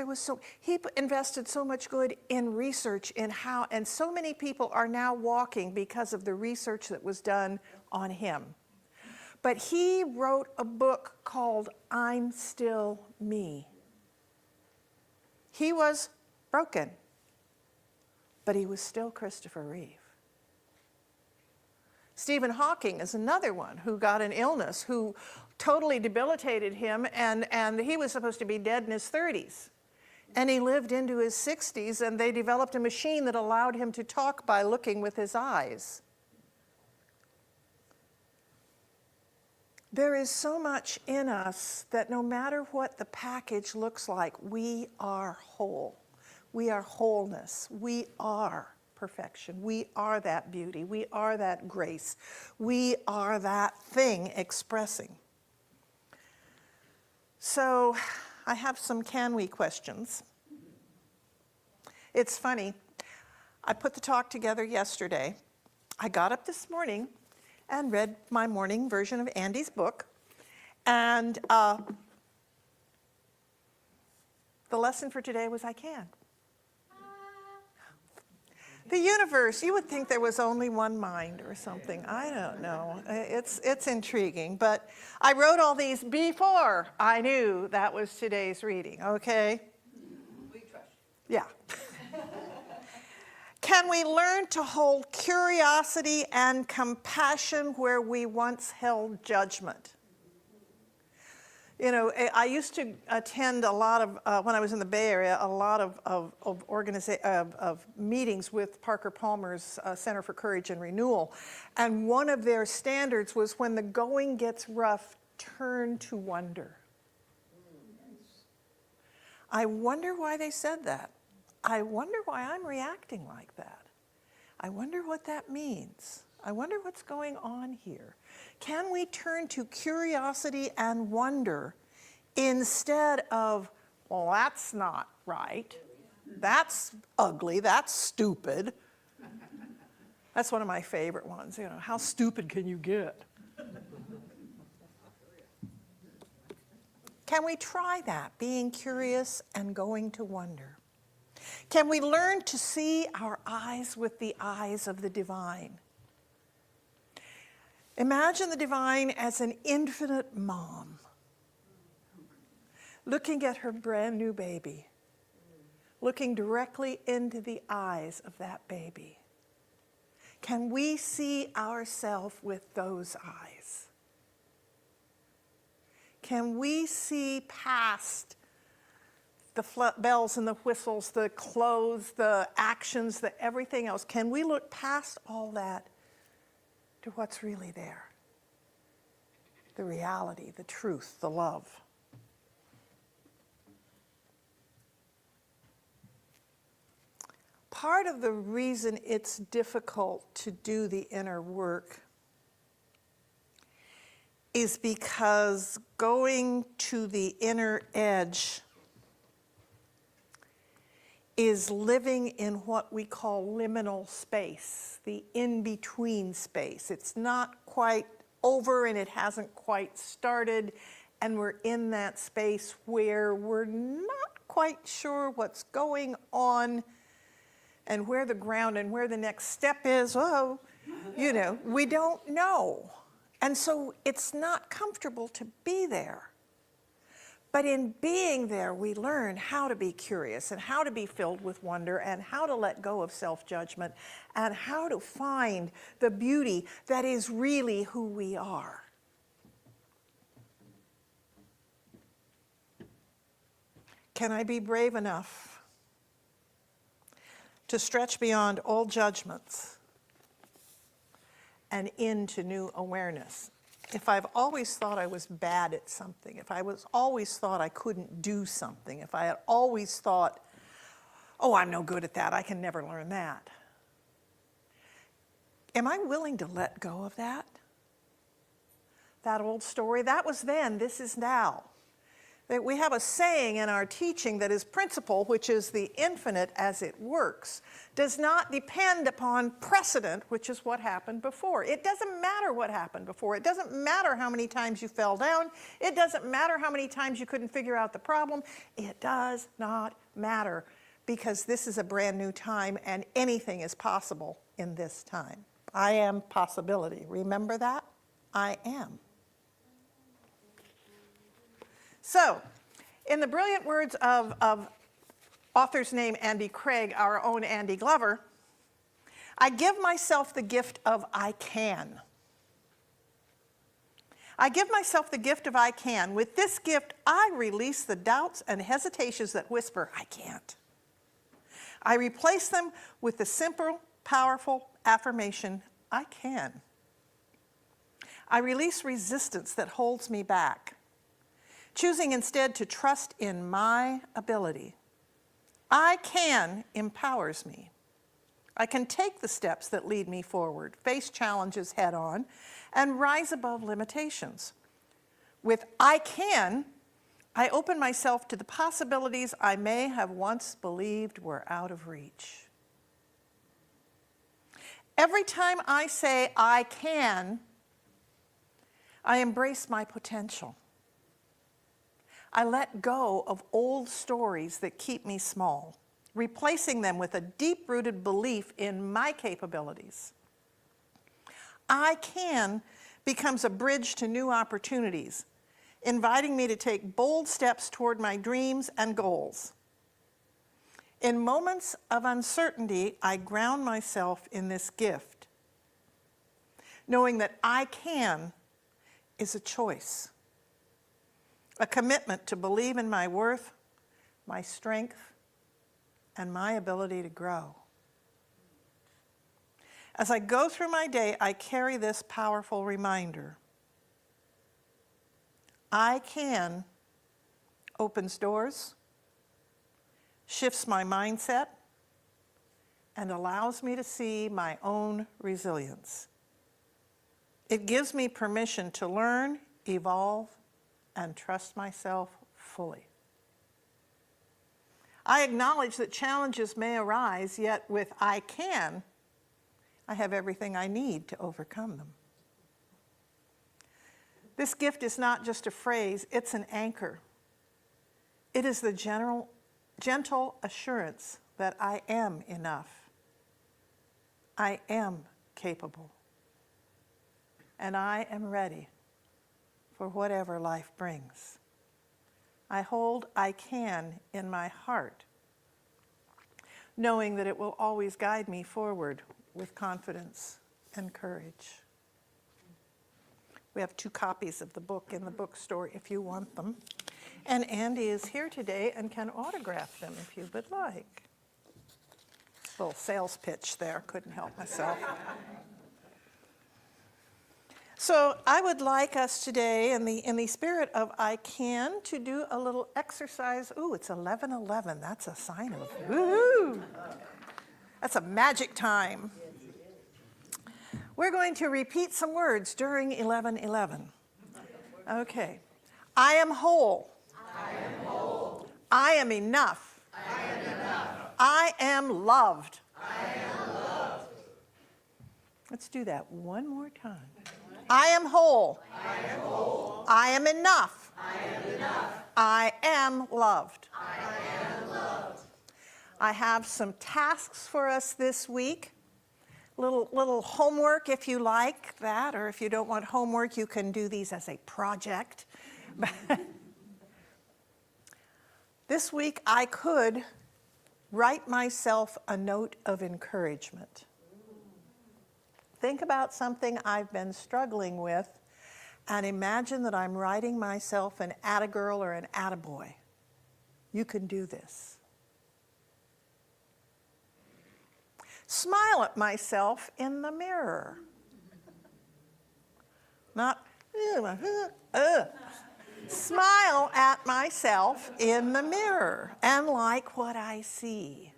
he invested so much good in research in how, and so many people are now walking because of the research that was done on him. But he wrote a book called I'm Still Me. He was broken, but he was still Christopher Reeve. Stephen Hawking is another one who got an illness, who totally debilitated him, and he was supposed to be dead in his 30s. And he lived into his 60s, and they developed a machine that allowed him to talk by looking with his eyes. There is so much in us that no matter what the package looks like, we are whole. We are wholeness. We are perfection. We are that beauty. We are that grace. We are that thing expressing. So I have some can we questions. It's funny. I put the talk together yesterday, I got up this morning and read my morning version of Andy's book, and the lesson for today was I can. The universe, you would think there was only one mind or something. I don't know. It's intriguing. But I wrote all these before I knew that was today's reading, okay? We trust you. Yeah. Can we learn to hold curiosity and compassion where we once held judgment? You know, I used to attend a lot of, when I was in the Bay Area, a lot of meetings with Parker Palmer's Center for Courage and Renewal. And one of their standards was when the going gets rough, turn to wonder. I wonder why they said that. I wonder why I'm reacting like that. I wonder what that means. I wonder what's going on here. Can we turn to curiosity and wonder instead of, well, that's not right, that's ugly, that's stupid. That's one of my favorite ones, you know, how stupid can you get? Can we try that, being curious and going to wonder? Can we learn to see our eyes with the eyes of the divine? Imagine the divine as an infinite mom, looking at her brand new baby, looking directly into the eyes of that baby. Can we see ourselves with those eyes? Can we see past the bells and the whistles, the clothes, the actions, the everything else? Can we look past all that to what's really there? The reality, the truth, the love. Part of the reason it's difficult to do the inner work is because going to the inner edge is living in what we call liminal space, the in-between space. It's not quite over and it hasn't quite started, and we're in that space where we're not quite sure what's going on and where the ground and where the next step is. Oh, you know, we don't know. And so it's not comfortable to be there. But in being there, we learn how to be curious and how to be filled with wonder and how to let go of self-judgment and how to find the beauty that is really who we are. Can I be brave enough to stretch beyond old judgments and into new awareness? If I've always thought I was bad at something, if I was always thought I couldn't do something, if I had always thought, oh, I'm no good at that, I can never learn that, am I willing to let go of that? That old story, that was then, this is now. That we have a saying in our teaching that is principle, which is the infinite as it works, does not depend upon precedent, which is what happened before. It doesn't matter what happened before. It doesn't matter how many times you fell down. It doesn't matter how many times you couldn't figure out the problem. It does not matter, because this is a brand new time and anything is possible in this time. I am possibility. Remember that? I am. So, in the brilliant words of author's name Andy Craig, our own Andy Glover, I give myself the gift of I can. I give myself the gift of I can. With this gift, I release the doubts and hesitations that whisper, I can't. I replace them with the simple, powerful affirmation, I can. I release resistance that holds me back, choosing instead to trust in my ability. I can empowers me. I can take the steps that lead me forward, face challenges head on, and rise above limitations. With I can, I open myself to the possibilities I may have once believed were out of reach. Every time I say I can, I embrace my potential. I let go of old stories that keep me small, replacing them with a deep-rooted belief in my capabilities. I can becomes a bridge to new opportunities, inviting me to take bold steps toward my dreams and goals. In moments of uncertainty, I ground myself in this gift, knowing that I can is a choice, a commitment to believe in my worth, my strength, and my ability to grow. As I go through my day, I carry this powerful reminder. I can opens doors, shifts my mindset, and allows me to see my own resilience. It gives me permission to learn, evolve, and trust myself fully. I acknowledge that challenges may arise, yet with I can, I have everything I need to overcome them. This gift is not just a phrase, it's an anchor. It is the gentle assurance that I am enough. I am capable. And I am ready for whatever life brings. I hold I can in my heart, knowing that it will always guide me forward with confidence and courage. We have 2 copies of the book in the bookstore if you want them. And Andy is here today and can autograph them if you would like. Little sales pitch there, couldn't help myself. So I would like us today, in the spirit of I can, to do a little exercise. Ooh, it's 11:11. That's a sign of woohoo. That's a magic time. We're going to repeat some words during 11:11. Okay. I am whole. I am whole. I am enough. I am enough. I am loved. I am loved. Let's do that one more time. I am whole. I am whole. I am enough. I am enough. I am loved. I am loved. I have some tasks for us this week. Little homework if you like that, or if you don't want homework, you can do these as a project. This week I could write myself a note of encouragement. Think about something I've been struggling with and imagine that I'm writing myself an attagirl or an attaboy. You can do this. Smile at myself in the mirror. Not, Smile at myself in the mirror and like what I see.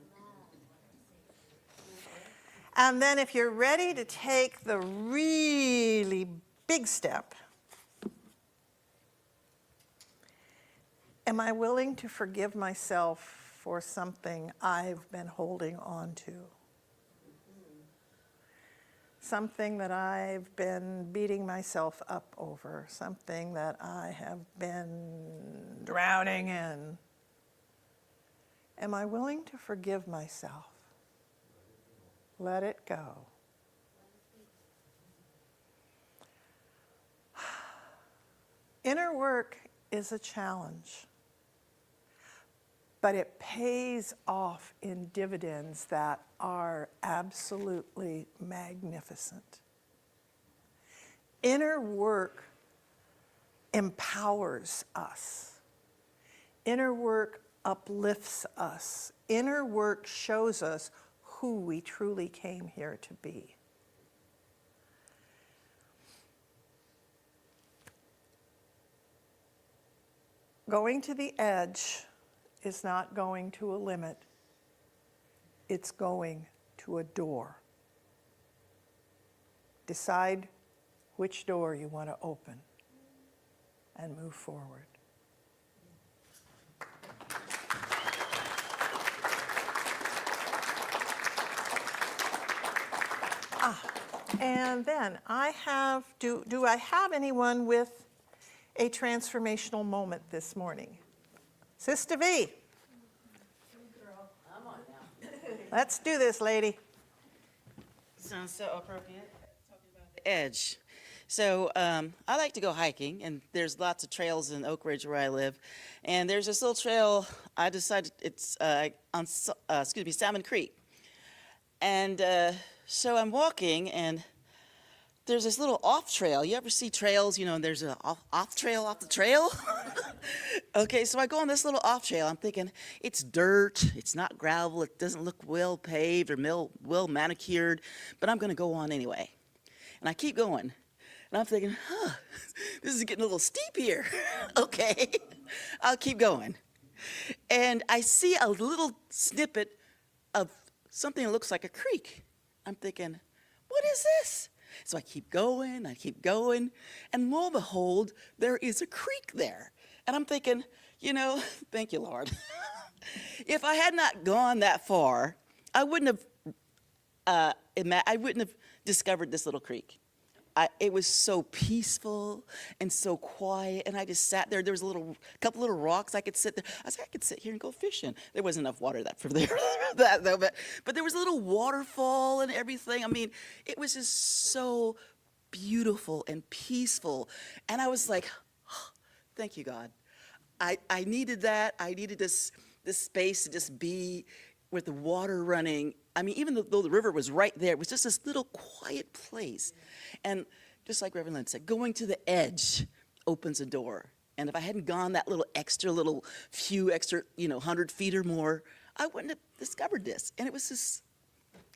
And then if you're ready to take the really big step, am I willing to forgive myself for something I've been holding on to? Something that I've been beating myself up over, something that I have been drowning in. Am I willing to forgive myself? Let it go. Inner work is a challenge, but it pays off in dividends that are absolutely magnificent. Inner work empowers us. Inner work uplifts us. Inner work shows us who we truly came here to be. Going to the edge is not going to a limit. It's going to a door. Decide which door you want to open and move forward. And then I have, do I have anyone with a transformational moment this morning? Sister V. Let's do this, lady. Sounds so appropriate. Talking about the edge. So I like to go hiking, and there's lots of trails in Oak Ridge where I live. And there's this little trail. I decided it's on Salmon Creek. And so I'm walking, and there's this little off trail. You ever see trails? You know, and there's an off trail off the trail. Okay, so I go on this little off trail. I'm thinking it's dirt. It's not gravel. It doesn't look well paved or well manicured. But I'm going to go on anyway. And I keep going. And I'm thinking, this is getting a little steep here. Okay, I'll keep going. And I see a little snippet of something that looks like a creek. I'm thinking, what is this? So I keep going, and lo and behold, there is a creek there. And I'm thinking, you know, thank you, Lord. If I had not gone that far, I wouldn't have discovered this little creek. It was so peaceful and so quiet, and I just sat there. There was a couple little rocks I could sit there. I said, I could sit here and go fishing. There wasn't enough water for that though, but there was a little waterfall and everything. I mean, it was just so beautiful and peaceful, and I was like, oh, thank you, God. I needed that. I needed this space to just be with the water running. I mean, even though the river was right there, it was just this little quiet place. And just like Reverend Lynn said, going to the edge opens a door. And if I hadn't gone that few extra, 100 feet or more, I wouldn't have discovered this. And it was just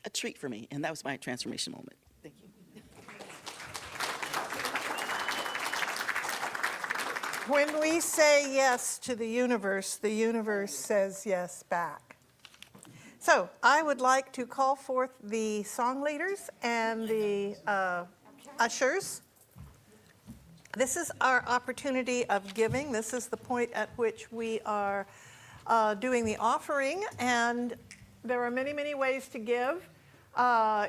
a treat for me. And that was my transformation moment. Thank you. When we say yes to the universe says yes back. So I would like to call forth the song leaders and the ushers. This is our opportunity of giving. This is the point at which we are doing the offering, and there are many, many ways to give.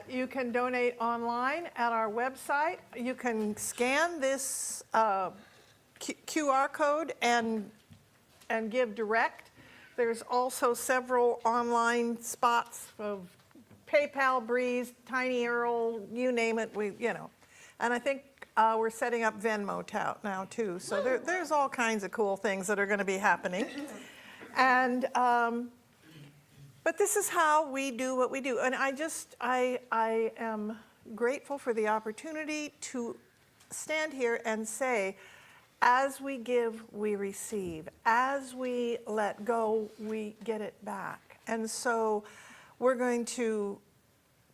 You can donate online at our website. You can scan this QR code and give direct. There's also several online spots of PayPal, Breeze, Tiny Earl, you name it. And I think we're setting up Venmo now too. So there's all kinds of cool things that are going to be happening. And but this is how we do what we do. And I am grateful for the opportunity to stand here and say, as we give, we receive. As we let go, we get it back. And so we're going to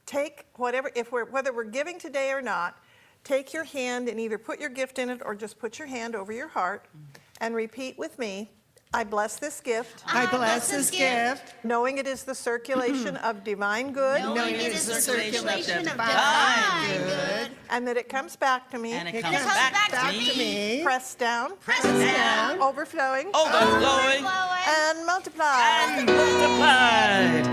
take whether we're giving today or not, take your hand and either put your gift in it or just put your hand over your heart and repeat with me, I bless this gift. I bless this gift. Knowing it is the circulation of divine good. Knowing it is the circulation of divine good. And that it comes back to me. And it comes back to me. Pressed down. Overflowing. Overflowing. And multiplied. And multiplied.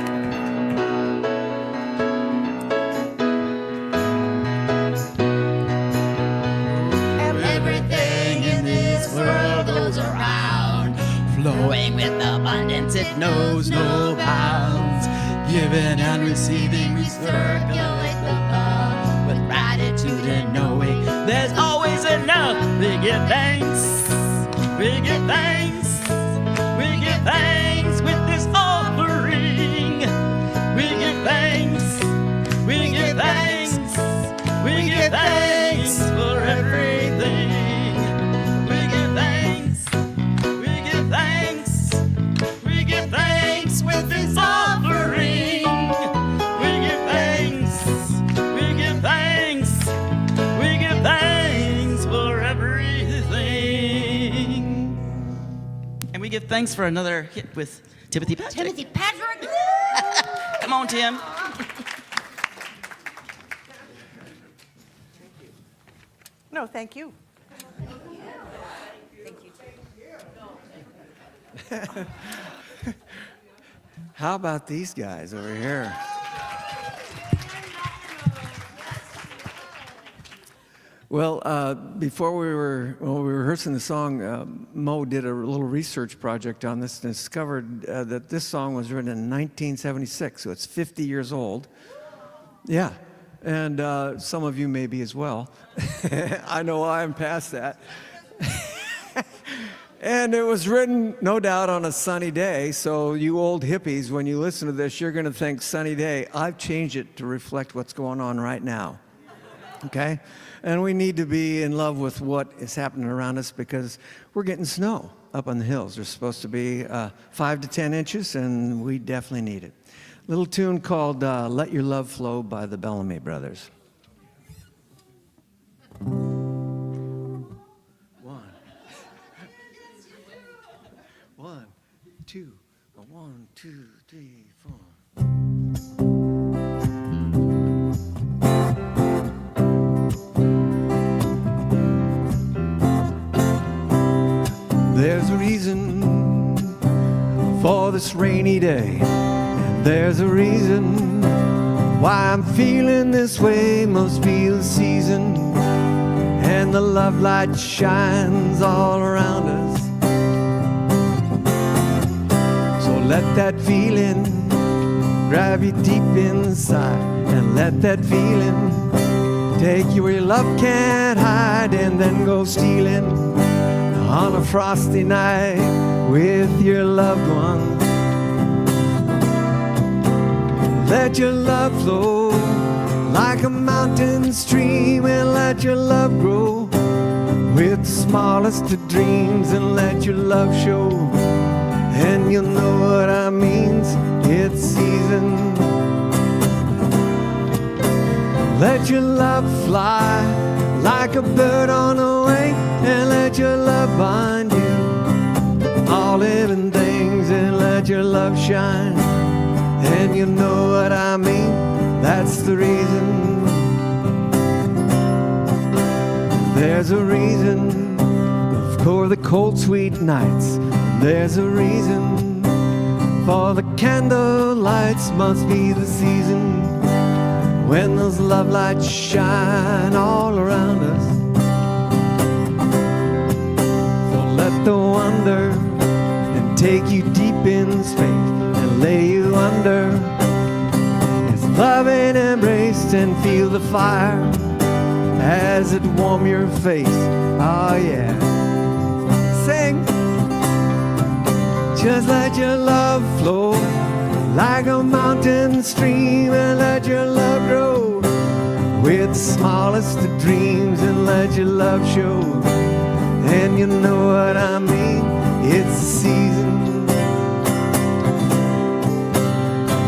Everything in this world goes around, flowing with abundance, it knows no bounds. Giving and receiving, we circulate the love with gratitude and knowing there's always enough. We give thanks, we give thanks, we give thanks with this offering. We give thanks, we give thanks, we give thanks for everything. We give thanks, we give thanks, we give thanks with this offering. We give thanks, we give thanks, we give thanks for everything. And we give thanks for another hit with Timothy Patrick. Timothy Patrick. Come on, Tim. No, thank you. How about these guys over here? Well, before we were rehearsing the song, Mo did a little research project on this and discovered that this song was written in 1976, so it's 50 years old. Yeah, and some of you may be as well. I know I'm past that. And it was written, no doubt, on a sunny day, so you old hippies, when you listen to this, you're going to think sunny day. I've changed it to reflect what's going on right now. Okay? And we need to be in love with what is happening around us because we're getting snow up on the hills. There's supposed to be 5 to 10 inches, and we definitely need it. Little tune called Let Your Love Flow by the Bellamy Brothers. One, two, 1, 2, 3, 4. There's a reason for this rainy day, and there's a reason why I'm feeling this way. Must be the season, and the love light shines all around us. So let that feeling grab you deep inside, and let that feeling take you where your love can't hide, and then go stealing on a frosty night with your loved ones. Let your love flow like a mountain stream, and let your love grow with the smallest of dreams, and let your love show. And you'll know what I mean, it's season. Let your love fly like a bird on the wing, and let your love bind you all living things, and let your love shine. And you know what I mean, that's the reason. There's a reason for the cold sweet nights, there's a reason for the candle lights. Must be the season when those love lights shine all around us. So let the wonder and take you deep in space, and lay you under his loving embrace, and feel the fire as it warm your face. Oh yeah. Sing. Just let your love flow like a mountain stream, and let your love grow with the smallest of dreams, and let your love show. And you know what I mean, it's the season.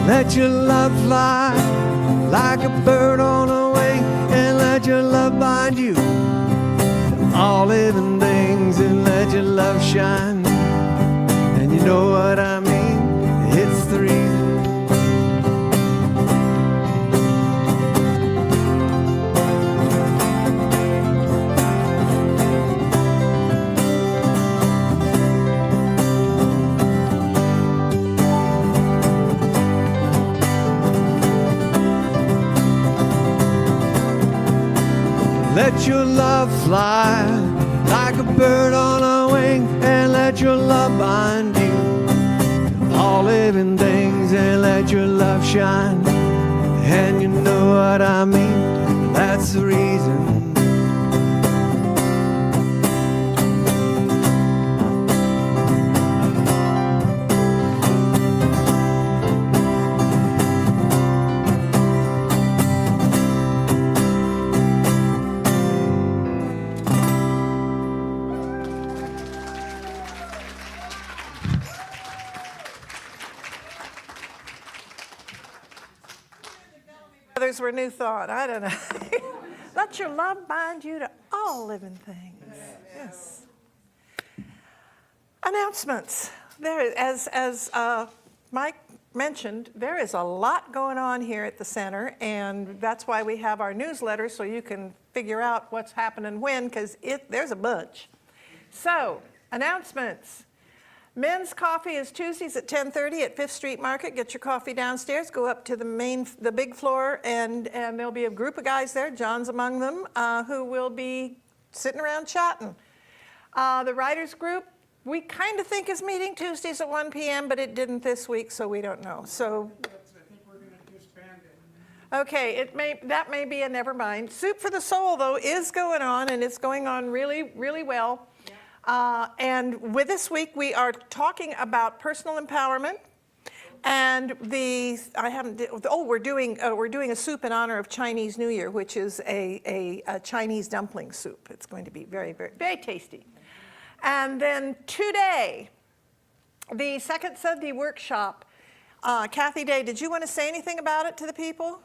Let your love fly like a bird on a wing, and let your love bind you all living things, and let your love shine. And you know what I mean, it's the reason. Let your love fly like a bird on a wing, and let your love bind you all living things, and let your love shine. And you know what I mean, that's the reason. Others were New Thought. I don't know. Let your love bind you to all living things. Yes. Announcements. There, as Mike mentioned, there is a lot going on here at the center, and that's why we have our newsletter, so you can figure out what's happening when, because there's a bunch. So, announcements. Men's coffee is Tuesdays at 10:30 at Fifth Street Market. Get your coffee downstairs, go up to the big floor, and there'll be a group of guys there, John's among them, who will be sitting around chatting. The writers group, we kind of think is meeting Tuesdays at 1 p.m., but it didn't this week, so we don't know. So, I think we're going to disband it. okay, that may be a never mind. Soup for the Soul, though, is going on, and it's going on really, really well. And with this week, we are talking about personal empowerment. And we're doing a soup in honor of Chinese New Year, which is a Chinese dumpling soup. It's going to be very, very, very tasty. And then today, the second Sunday workshop. Kathy Day, did you want to say anything about it to the people?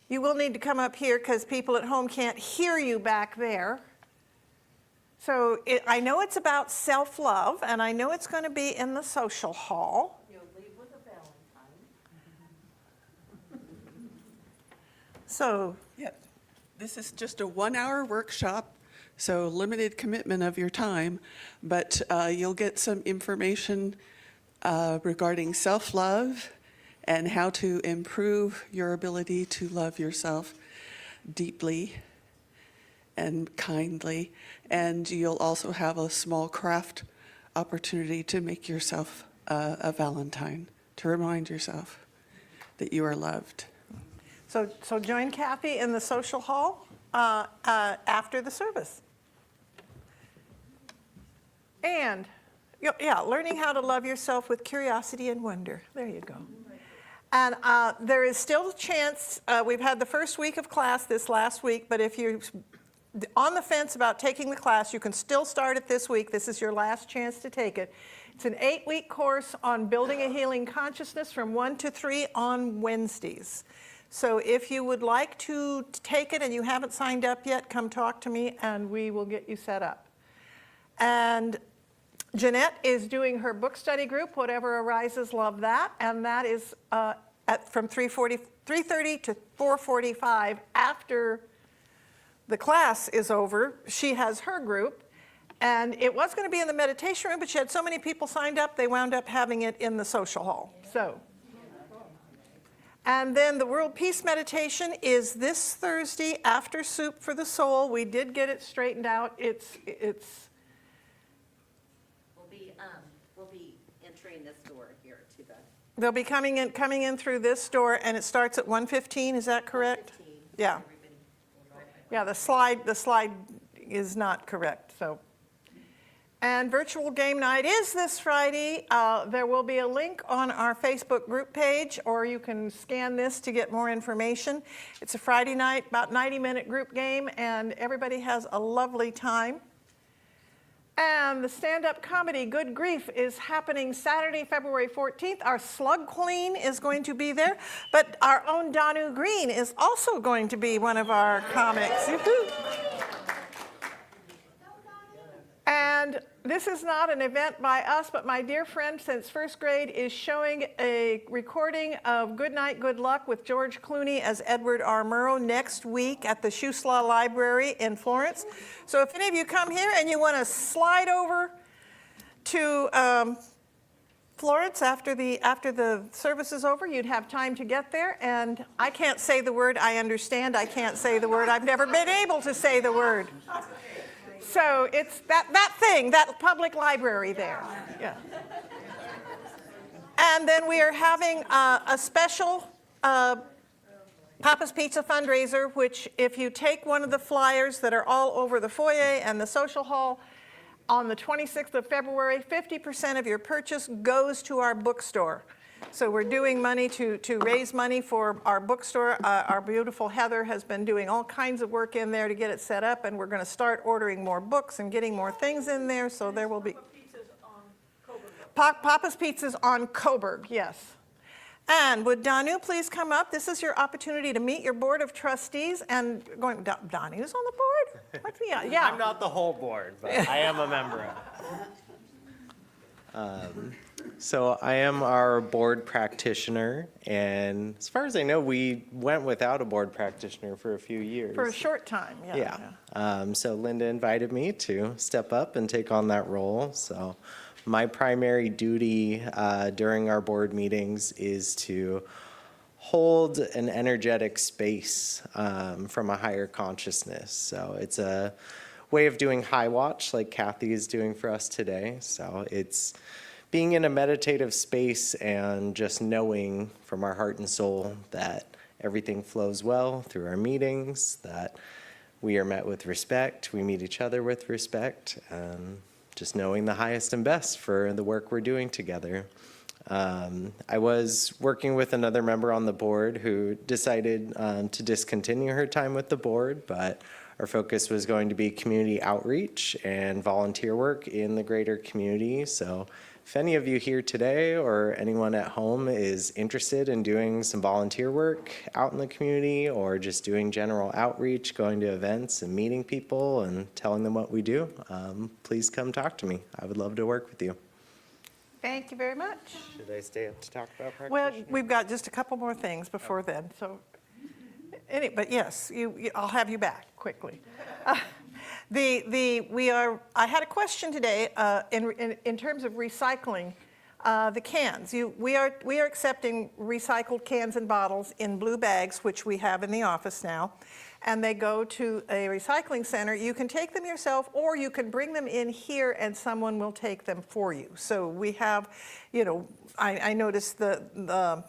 You will need to come up here because people at home can't hear you back there. So I know it's about self-love, and I know it's going to be in the social hall. You'll leave with a Valentine. So, Yeah, this is just a 1-hour workshop, so limited commitment of your time, but you'll get some information regarding self-love and how to improve your ability to love yourself deeply and kindly. And you'll also have a small craft opportunity to make yourself a Valentine, to remind yourself that you are loved. so join Kathy in the social hall after the service. And, learning how to love yourself with curiosity and wonder. There you go. And there is still a chance, we've had the first week of class this last week, but if you're on the fence about taking the class, you can still start it this week. This is your last chance to take it. It's an 8-week course on building a healing consciousness from 1 to 3 on Wednesdays. So if you would like to take it and you haven't signed up yet, come talk to me and we will get you set up. And Jeanette is doing her book study group, Whatever Arises, Love That, and that is from 3:30 to 4:45 after the class is over. She has her group, and it was going to be in the meditation room, but she had so many people signed up, they wound up having it in the social hall. So, and then the World Peace Meditation is this Thursday after Soup for the Soul. We did get it straightened out. We'll be entering this door here to the. They'll be coming in through this door, and it starts at 1:15. Is that correct? 15. Yeah. Yeah, the slide is not correct. So, and virtual game night is this Friday. There will be a link on our Facebook group page, or you can scan this to get more information. It's a Friday night, about 90-minute group game, and everybody has a lovely time. And the stand-up comedy, Good Grief, is happening Saturday, February 14th. Our Slug Queen is going to be there, but our own Danu Green is also going to be one of our comics. And this is not an event by us, but my dear friend since first grade is showing a recording of Good Night, Good Luck with George Clooney as Edward R. Murrow next week at the Csle Library in Florence. So if any of you come here and you want to slide over to Florence after the service is over, you'd have time to get there. And I can't say the word, I understand, I can't say the word, I've never been able to say the word. So it's that public library there. Yeah. And then we are having a special Papa's Pizza fundraiser, which if you take one of the flyers that are all over the foyer and the social hall on the 26th of February, 50% of your purchase goes to our bookstore. So we're doing money to raise money for our bookstore. Our beautiful Heather has been doing all kinds of work in there to get it set up, and we're going to start ordering more books and getting more things in there. So there will be Papa's Pizza's on Coburg, yes. And would Danu please come up? This is your opportunity to meet your board of trustees. And Danu's on the board? What's he on? Yeah. I'm not the whole board, but I am a member of it. So I am our board practitioner, and as far as I know, we went without a board practitioner for a few years. For a short time, yeah. So Linda invited me to step up and take on that role. So my primary duty during our board meetings is to hold an energetic space from a higher consciousness. So it's a way of doing high watch like Kathy is doing for us today. So it's being in a meditative space and just knowing from our heart and soul that everything flows well through our meetings, that we are met with respect, we meet each other with respect, and just knowing the highest and best for the work we're doing together. I was working with another member on the board who decided to discontinue her time with the board, but our focus was going to be community outreach and volunteer work in the greater community. So if any of you here today or anyone at home is interested in doing some volunteer work out in the community or just doing general outreach, going to events and meeting people and telling them what we do, please come talk to me. I would love to work with you. Thank you very much. Should I stay up to talk about Well, practitioner? we've got just a couple more things before then, so, but yes, I'll have you back quickly. I had a question today in terms of recycling the cans. We are accepting recycled cans and bottles in blue bags, which we have in the office now, and they go to a recycling center. You can take them yourself, or you can bring them in here and someone will take them for you. So we have, I noticed the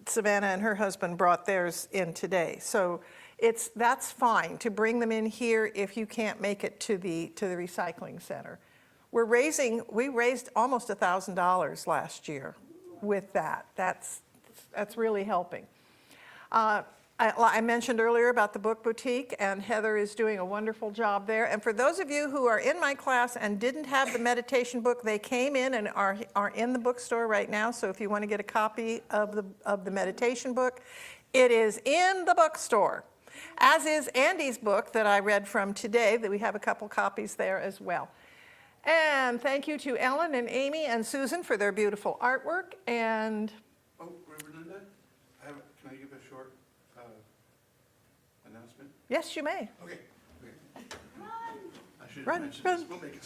Savannah and her husband brought theirs in today. So that's fine to bring them in here if you can't make it to the recycling center. We raised almost $1,000 last year with that. That's really helping. I mentioned earlier about the book boutique, and Heather is doing a wonderful job there. And for those of you who are in my class and didn't have the meditation book, they came in and are in the bookstore right now. So if you want to get a copy of the meditation book, it is in the bookstore, as is Andy's book that I read from today, that we have a couple copies there as well. And thank you to Ellen and Amy and Susan for their beautiful artwork. And Oh, Reverend Linda, can I give a short announcement? yes, you may. Okay. I should Run, have mentioned run. this. We'll make a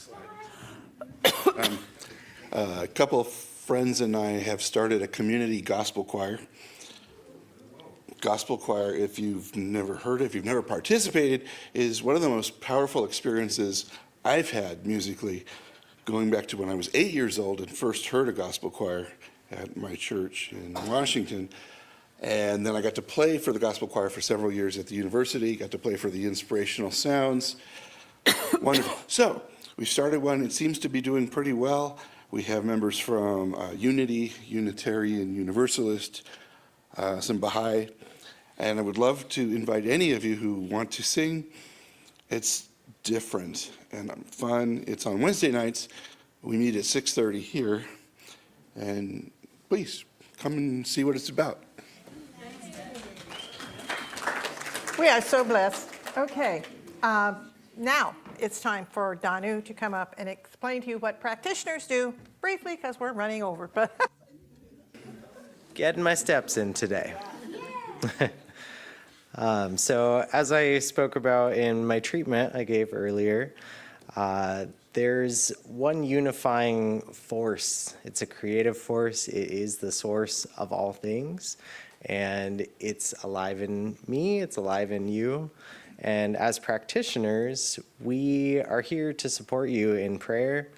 slide. A couple of friends and I have started a community gospel choir. Gospel choir, if you've never heard it, if you've never participated, is one of the most powerful experiences I've had musically, going back to when I was 8 years old and first heard a gospel choir at my church in Washington. And then I got to play for the gospel choir for several years at the university, got to play for the Inspirational Sounds. Wonderful. So we started one. It seems to be doing pretty well. We have members from Unity, Unitarian, Universalist, some Baha'i. And I would love to invite any of you who want to sing. It's different and fun. It's on Wednesday nights. We meet at 6:30 here. And please come and see what it's about. We are so blessed. Okay, now it's time for Danu to come up and explain to you what practitioners do, briefly, because we're running over. But Getting my steps in today. So as I spoke about in my treatment I gave earlier, there's one unifying force. It's a creative force. It is the source of all things. And it's alive in me. It's alive in you. And as practitioners, we are here to support you in prayer,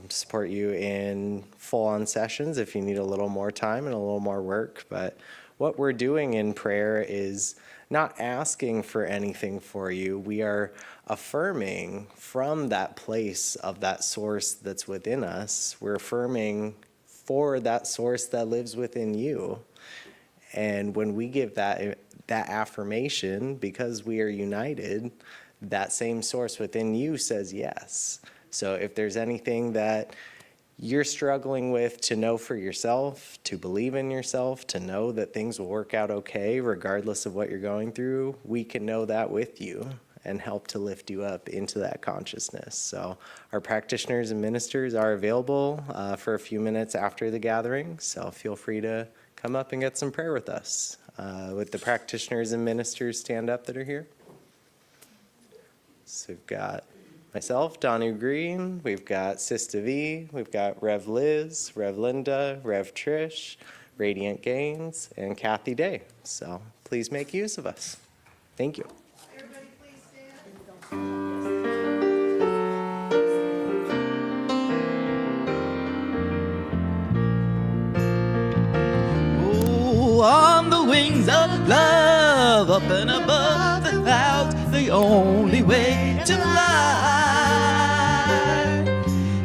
support you in full-on sessions if you need a little more time and a little more work. But what we're doing in prayer is not asking for anything for you. We are affirming from that place of that source that's within us. We're affirming for that source that lives within you. And when we give that affirmation, because we are united, that same source within you says yes. So if there's anything that you're struggling with to know for yourself, to believe in yourself, to know that things will work out okay regardless of what you're going through, we can know that with you. and help to lift you up into that consciousness. So our practitioners and ministers are available for a few minutes after the gathering, so feel free to come up and get some prayer with us. Would the practitioners and ministers stand up that are here? So we've got myself, Donu Green, we've got Sista V, we've got Rev Liz, Rev Linda, Rev Trish, Radiant Gaines, and Kathy Day. So please make use of us. Thank you. Everybody please stand. Oh, on the wings of love, up and above the clouds, the only way to fly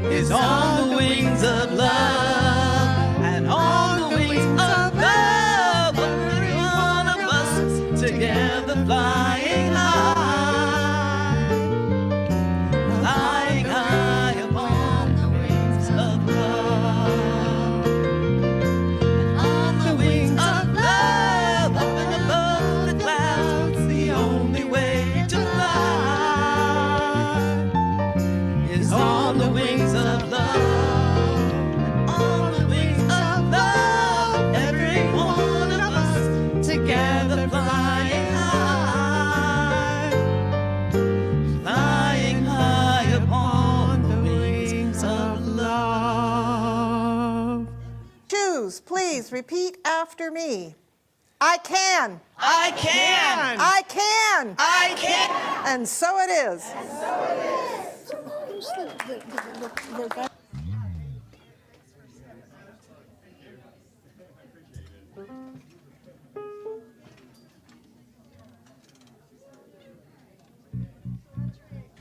is on the wings of love, and on the wings of love, every one of us together flying high, flying high upon the wings of love. On the wings of love, up and above the clouds, the only way to fly is on the wings of love. On the wings of love, every one of us together flying high upon the wings of love. Choose, please repeat after me. I can. I can. I can. I can. And so it is. Who's the guy?